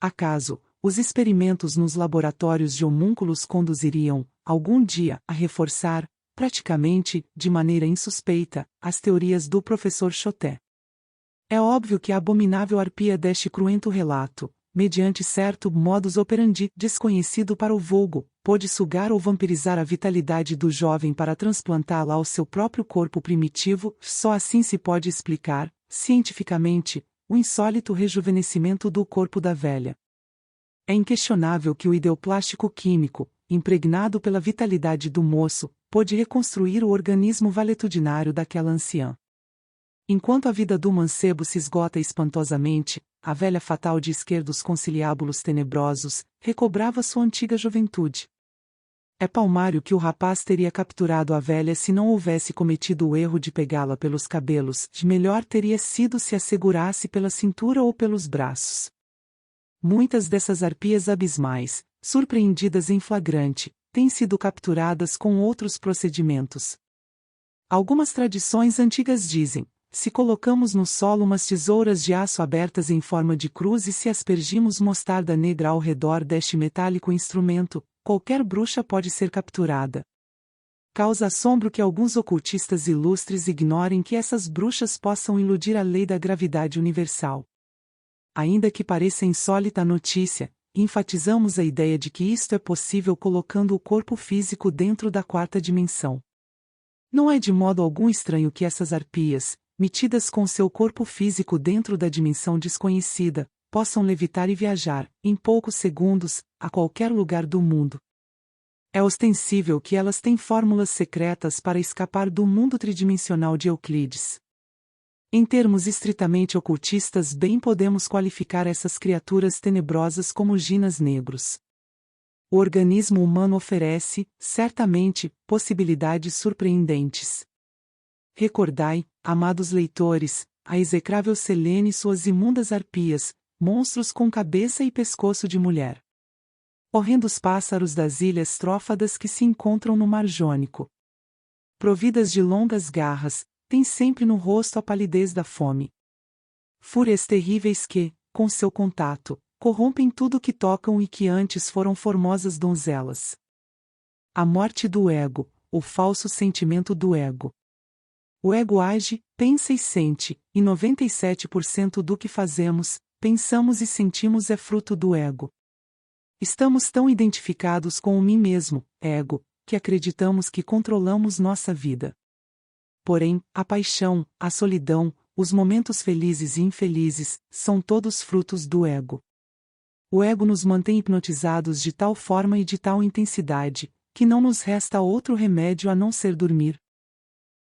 Acaso, os experimentos nos laboratórios de homúnculos conduziriam, algum dia, a reforçar, praticamente, de maneira insuspeita, as teorias do professor Chotet? É óbvio que a abominável arpia deste cruento relato, mediante certo modus operandi desconhecido para o vulgo, pôde sugar ou vampirizar a vitalidade do jovem para transplantá-la ao seu próprio corpo primitivo, só assim se pode explicar, cientificamente, o insólito rejuvenescimento do corpo da velha. É inquestionável que o ideoplástico químico, impregnado pela vitalidade do moço, pôde reconstruir o organismo valetudinário daquela anciã. Enquanto a vida do mancebo se esgota espantosamente, a velha fatal de esquerdos conciliábulos tenebrosos, recobrava sua antiga juventude. É palmário que o rapaz teria capturado a velha se não houvesse cometido o erro de pegá-la pelos cabelos, de melhor teria sido se a segurasse pela cintura ou pelos braços. Muitas dessas arpias abismais, surpreendidas em flagrante, têm sido capturadas com outros procedimentos. Algumas tradições antigas dizem: se colocamos no solo umas tesouras de aço abertas em forma de cruz e se aspergimos mostarda negra ao redor deste metálico instrumento, qualquer bruxa pode ser capturada. Causa assombro que alguns ocultistas ilustres ignorem que essas bruxas possam iludir a lei da gravidade universal. Ainda que pareça insólita a notícia, enfatizamos a ideia de que isto é possível colocando o corpo físico dentro da quarta dimensão. Não é de modo algum estranho que essas arpias, metidas com seu corpo físico dentro da dimensão desconhecida, possam levitar e viajar, em poucos segundos, a qualquer lugar do mundo. É ostensível que elas têm fórmulas secretas para escapar do mundo tridimensional de Euclides. Em termos estritamente ocultistas, bem podemos qualificar essas criaturas tenebrosas como ginas negros. O organismo humano oferece, certamente, possibilidades surpreendentes. Recordai, amados leitores, a execrável Selene e suas imundas arpias, monstros com cabeça e pescoço de mulher. Horrendos pássaros das ilhas Trófadas que se encontram no Mar Jônico. Providas de longas garras, têm sempre no rosto a palidez da fome. Fúrias terríveis que, com seu contato, corrompem tudo que tocam e que antes foram formosas donzelas. A morte do ego, o falso sentimento do ego. O ego age, pensa e sente, e 97% do que fazemos, pensamos e sentimos é fruto do ego. Estamos tão identificados com o mim mesmo, ego, que acreditamos que controlamos nossa vida. Porém, a paixão, a solidão, os momentos felizes e infelizes, são todos frutos do ego. O ego nos mantém hipnotizados de tal forma e de tal intensidade, que não nos resta outro remédio a não ser dormir.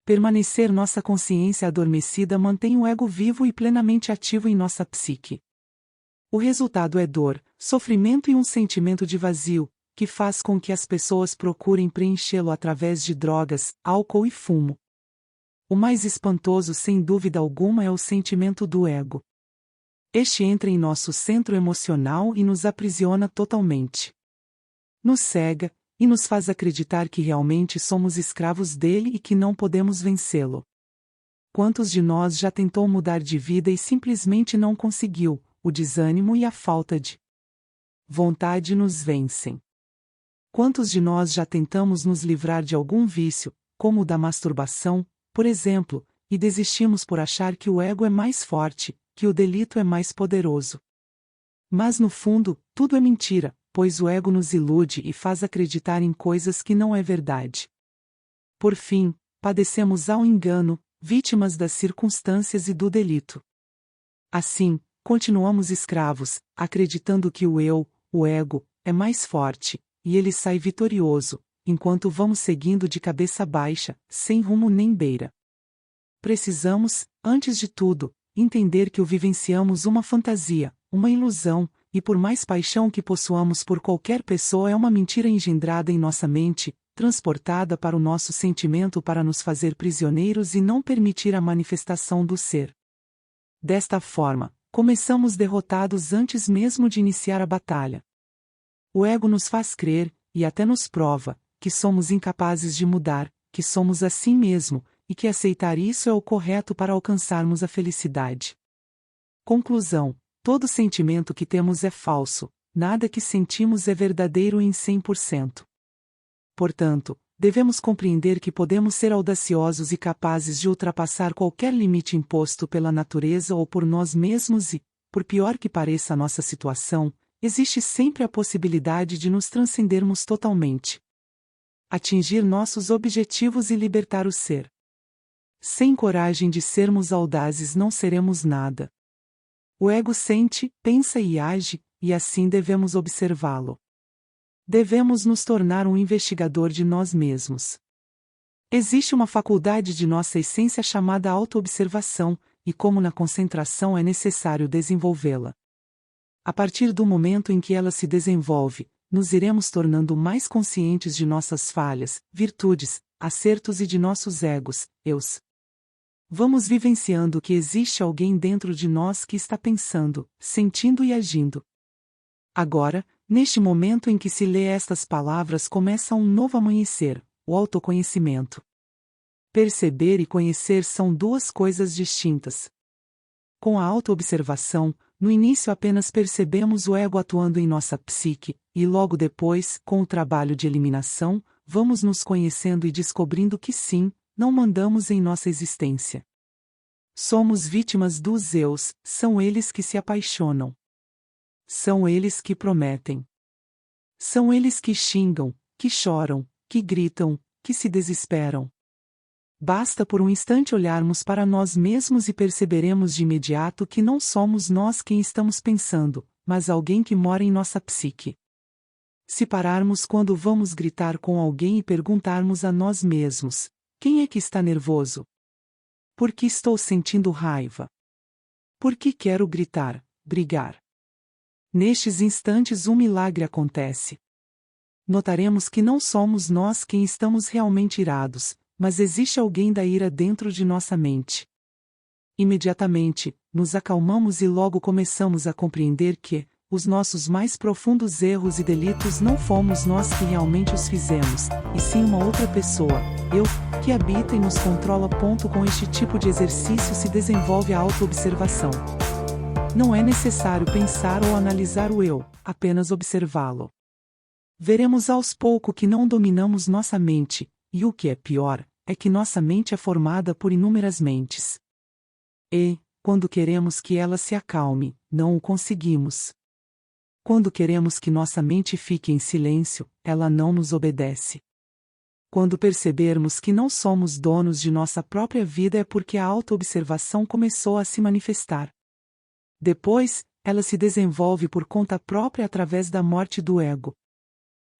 Permanecer nossa consciência adormecida mantém o ego vivo e plenamente ativo em nossa psique. O resultado é dor, sofrimento e um sentimento de vazio, que faz com que as pessoas procurem preenchê-lo através de drogas, álcool e fumo. O mais espantoso sem dúvida alguma é o sentimento do ego. Este entra em nosso centro emocional e nos aprisiona totalmente. Nos cega, e nos faz acreditar que realmente somos escravos dele e que não podemos vencê-lo. Quantos de nós já tentou mudar de vida e simplesmente não conseguiu? O desânimo e a falta de vontade nos vencem. Quantos de nós já tentamos nos livrar de algum vício, como o da masturbação, por exemplo, e desistimos por achar que o ego é mais forte, que o delito é mais poderoso? Mas no fundo, tudo é mentira, pois o ego nos ilude e faz acreditar em coisas que não é verdade. Por fim, padecemos ao engano, vítimas das circunstâncias e do delito. Assim, continuamos escravos, acreditando que o eu, o ego, é mais forte, e ele sai vitorioso, enquanto vamos seguindo de cabeça baixa, sem rumo nem beira. Precisamos, antes de tudo, entender que o vivenciamos uma fantasia, uma ilusão, e por mais paixão que possuamos por qualquer pessoa é uma mentira engendrada em nossa mente, transportada para o nosso sentimento para nos fazer prisioneiros e não permitir a manifestação do ser. Desta forma, começamos derrotados antes mesmo de iniciar a batalha. O ego nos faz crer, e até nos prova, que somos incapazes de mudar, que somos assim mesmo, e que aceitar isso é o correto para alcançarmos a felicidade. Conclusão: todo sentimento que temos é falso, nada que sentimos é verdadeiro em 100%. Portanto, devemos compreender que podemos ser audaciosos e capazes de ultrapassar qualquer limite imposto pela natureza ou por nós mesmos e, por pior que pareça a nossa situação, existe sempre a possibilidade de nos transcendermos totalmente. Atingir nossos objetivos e libertar o ser. Sem coragem de sermos audazes não seremos nada. O ego sente, pensa e age, e assim devemos observá-lo. Devemos nos tornar um investigador de nós mesmos. Existe uma faculdade de nossa essência chamada autoobservação, e como na concentração é necessário desenvolvê-la. A partir do momento em que ela se desenvolve, nos iremos tornando mais conscientes de nossas falhas, virtudes, acertos e de nossos egos, eus. Vamos vivenciando que existe alguém dentro de nós que está pensando, sentindo e agindo. Agora, neste momento em que se lê estas palavras começa um novo amanhecer, o autoconhecimento. Perceber e conhecer são duas coisas distintas. Com a autoobservação, no início apenas percebemos o ego atuando em nossa psique, e logo depois, com o trabalho de eliminação, vamos nos conhecendo e descobrindo que sim, não mandamos em nossa existência. Somos vítimas dos eus, são eles que se apaixonam. São eles que prometem. São eles que xingam, que choram, que gritam, que se desesperam. Basta por um instante olharmos para nós mesmos e perceberemos de imediato que não somos nós quem estamos pensando, mas alguém que mora em nossa psique. Se pararmos quando vamos gritar com alguém e perguntarmos a nós mesmos: quem é que está nervoso? Por que estou sentindo raiva? Por que quero gritar, brigar? Nestes instantes um milagre acontece. Notaremos que não somos nós quem estamos realmente irados, mas existe alguém da ira dentro de nossa mente. Imediatamente, nos acalmamos e logo começamos a compreender que os nossos mais profundos erros e delitos não fomos nós que realmente os fizemos, e sim uma outra pessoa, eu, que habita e nos controla. Com este tipo de exercício se desenvolve a autoobservação. Não é necessário pensar ou analisar o eu, apenas observá-lo. Veremos aos poucos que não dominamos nossa mente, e o que é pior, é que nossa mente é formada por inúmeras mentes. E, quando queremos que ela se acalme, não o conseguimos. Quando queremos que nossa mente fique em silêncio, ela não nos obedece. Quando percebermos que não somos donos de nossa própria vida é porque a autoobservação começou a se manifestar. Depois, ela se desenvolve por conta própria através da morte do ego.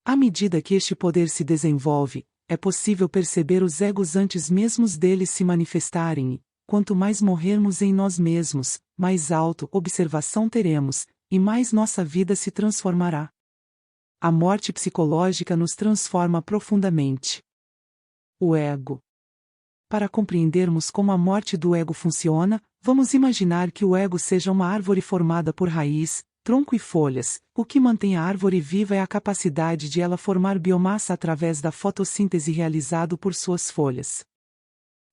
À medida que este poder se desenvolve, é possível perceber os egos antes mesmo deles se manifestarem e, quanto mais morrermos em nós mesmos, mais auto-observação teremos, e mais nossa vida se transformará. A morte psicológica nos transforma profundamente. O ego. Para compreendermos como a morte do ego funciona, vamos imaginar que o ego seja uma árvore formada por raiz, tronco e folhas. O que mantém a árvore viva é a capacidade de ela formar biomassa através da fotossíntese realizado por suas folhas.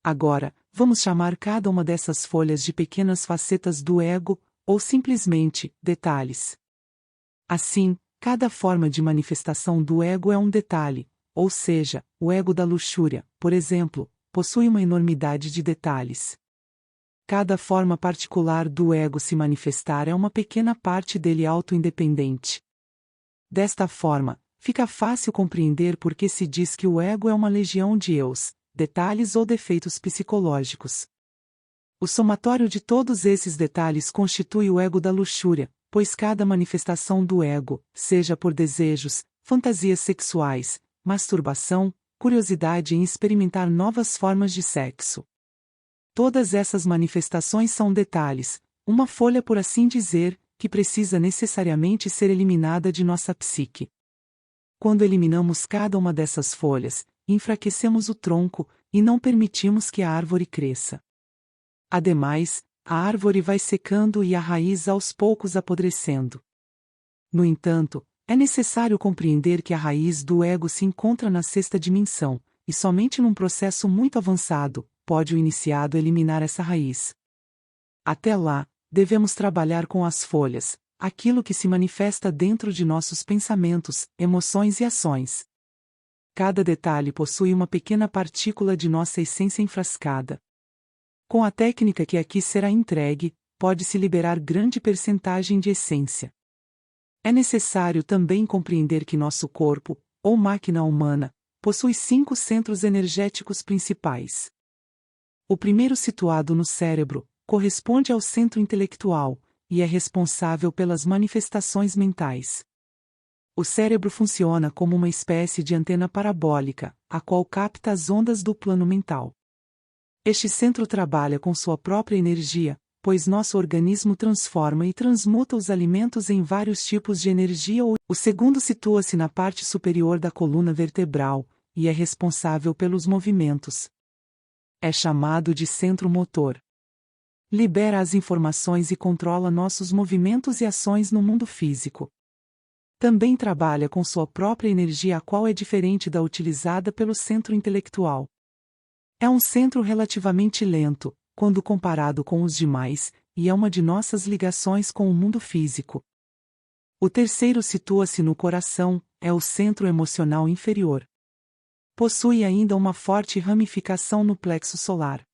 Agora, vamos chamar cada uma dessas folhas de pequenas facetas do ego, ou simplesmente, detalhes. Assim, cada forma de manifestação do ego é um detalhe, ou seja, o ego da luxúria, por exemplo, possui uma enormidade de detalhes. Cada forma particular do ego se manifestar é uma pequena parte dele auto-independente. Desta forma, fica fácil compreender por que se diz que o ego é uma legião de eus, detalhes ou defeitos psicológicos. O somatório de todos esses detalhes constitui o ego da luxúria, pois cada manifestação do ego, seja por desejos, fantasias sexuais, masturbação, curiosidade em experimentar novas formas de sexo. Todas essas manifestações são detalhes, uma folha por assim dizer, que precisa necessariamente ser eliminada de nossa psique. Quando eliminamos cada uma dessas folhas, enfraquecemos o tronco, e não permitimos que a árvore cresça. Ademais, a árvore vai secando e a raiz aos poucos apodrecendo. No entanto, é necessário compreender que a raiz do ego se encontra na sexta dimensão, e somente num processo muito avançado, pode o iniciado eliminar essa raiz. Até lá, devemos trabalhar com as folhas, aquilo que se manifesta dentro de nossos pensamentos, emoções e ações. Cada detalhe possui uma pequena partícula de nossa essência enfrascada. Com a técnica que aqui será entregue, pode-se liberar grande percentagem de essência. É necessário também compreender que nosso corpo, ou máquina humana, possui 5 centros energéticos principais. O primeiro, situado no cérebro, corresponde ao centro intelectual, e é responsável pelas manifestações mentais. O cérebro funciona como uma espécie de antena parabólica, a qual capta as ondas do plano mental. Este centro trabalha com sua própria energia, pois nosso organismo transforma e transmuta os alimentos em vários tipos de energia. O segundo situa-se na parte superior da coluna vertebral, e é responsável pelos movimentos. É chamado de centro motor. Libera as informações e controla nossos movimentos e ações no mundo físico. Também trabalha com sua própria energia, a qual é diferente da utilizada pelo centro intelectual. É um centro relativamente lento, quando comparado com os demais, e é uma de nossas ligações com o mundo físico. O terceiro situa-se no coração, é o centro emocional inferior. Possui ainda uma forte ramificação no plexo solar.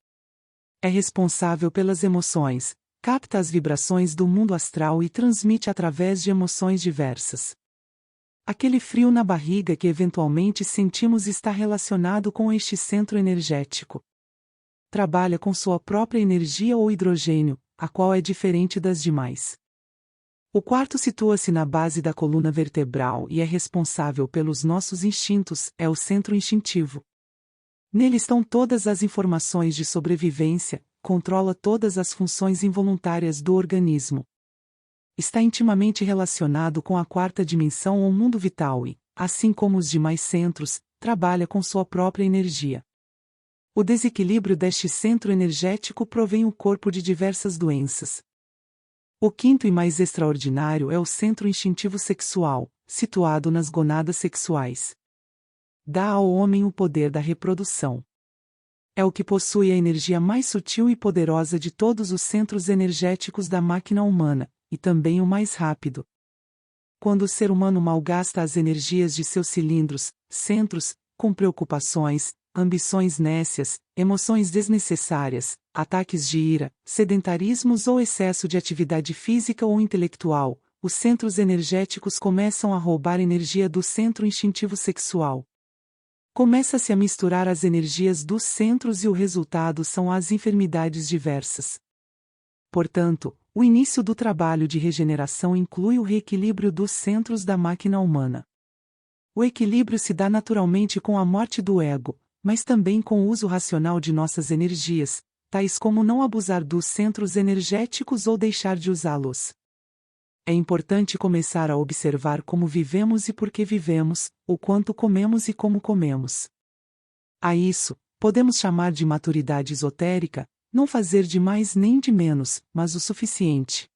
É responsável pelas emoções, capta as vibrações do mundo astral e transmite através de emoções diversas. Aquele frio na barriga que eventualmente sentimos está relacionado com este centro energético. Trabalha com sua própria energia ou hidrogênio, a qual é diferente das demais. O quarto situa-se na base da coluna vertebral e é responsável pelos nossos instintos, é o centro instintivo. Nele estão todas as informações de sobrevivência, controla todas as funções involuntárias do organismo. Está intimamente relacionado com a quarta dimensão ou mundo vital e, assim como os demais centros, trabalha com sua própria energia. O desequilíbrio deste centro energético provém o corpo de diversas doenças. O quinto e mais extraordinário é o centro instintivo sexual, situado nas gonadas sexuais. Dá ao homem o poder da reprodução. É o que possui a energia mais sutil e poderosa de todos os centros energéticos da máquina humana, e também o mais rápido. Quando o ser humano malgasta as energias de seus cilindros, centros, com preocupações, ambições nécias, emoções desnecessárias, ataques de ira, sedentarismos ou excesso de atividade física ou intelectual, os centros energéticos começam a roubar energia do centro instintivo sexual. Começa-se a misturar as energias dos centros e o resultado são as enfermidades diversas. Portanto, o início do trabalho de regeneração inclui o reequilíbrio dos centros da máquina humana. O equilíbrio se dá naturalmente com a morte do ego, mas também com o uso racional de nossas energias, tais como não abusar dos centros energéticos ou deixar de usá-los. É importante começar a observar como vivemos e por que vivemos, o quanto comemos e como comemos. A isso, podemos chamar de maturidade esotérica, não fazer de mais nem de menos, mas o suficiente.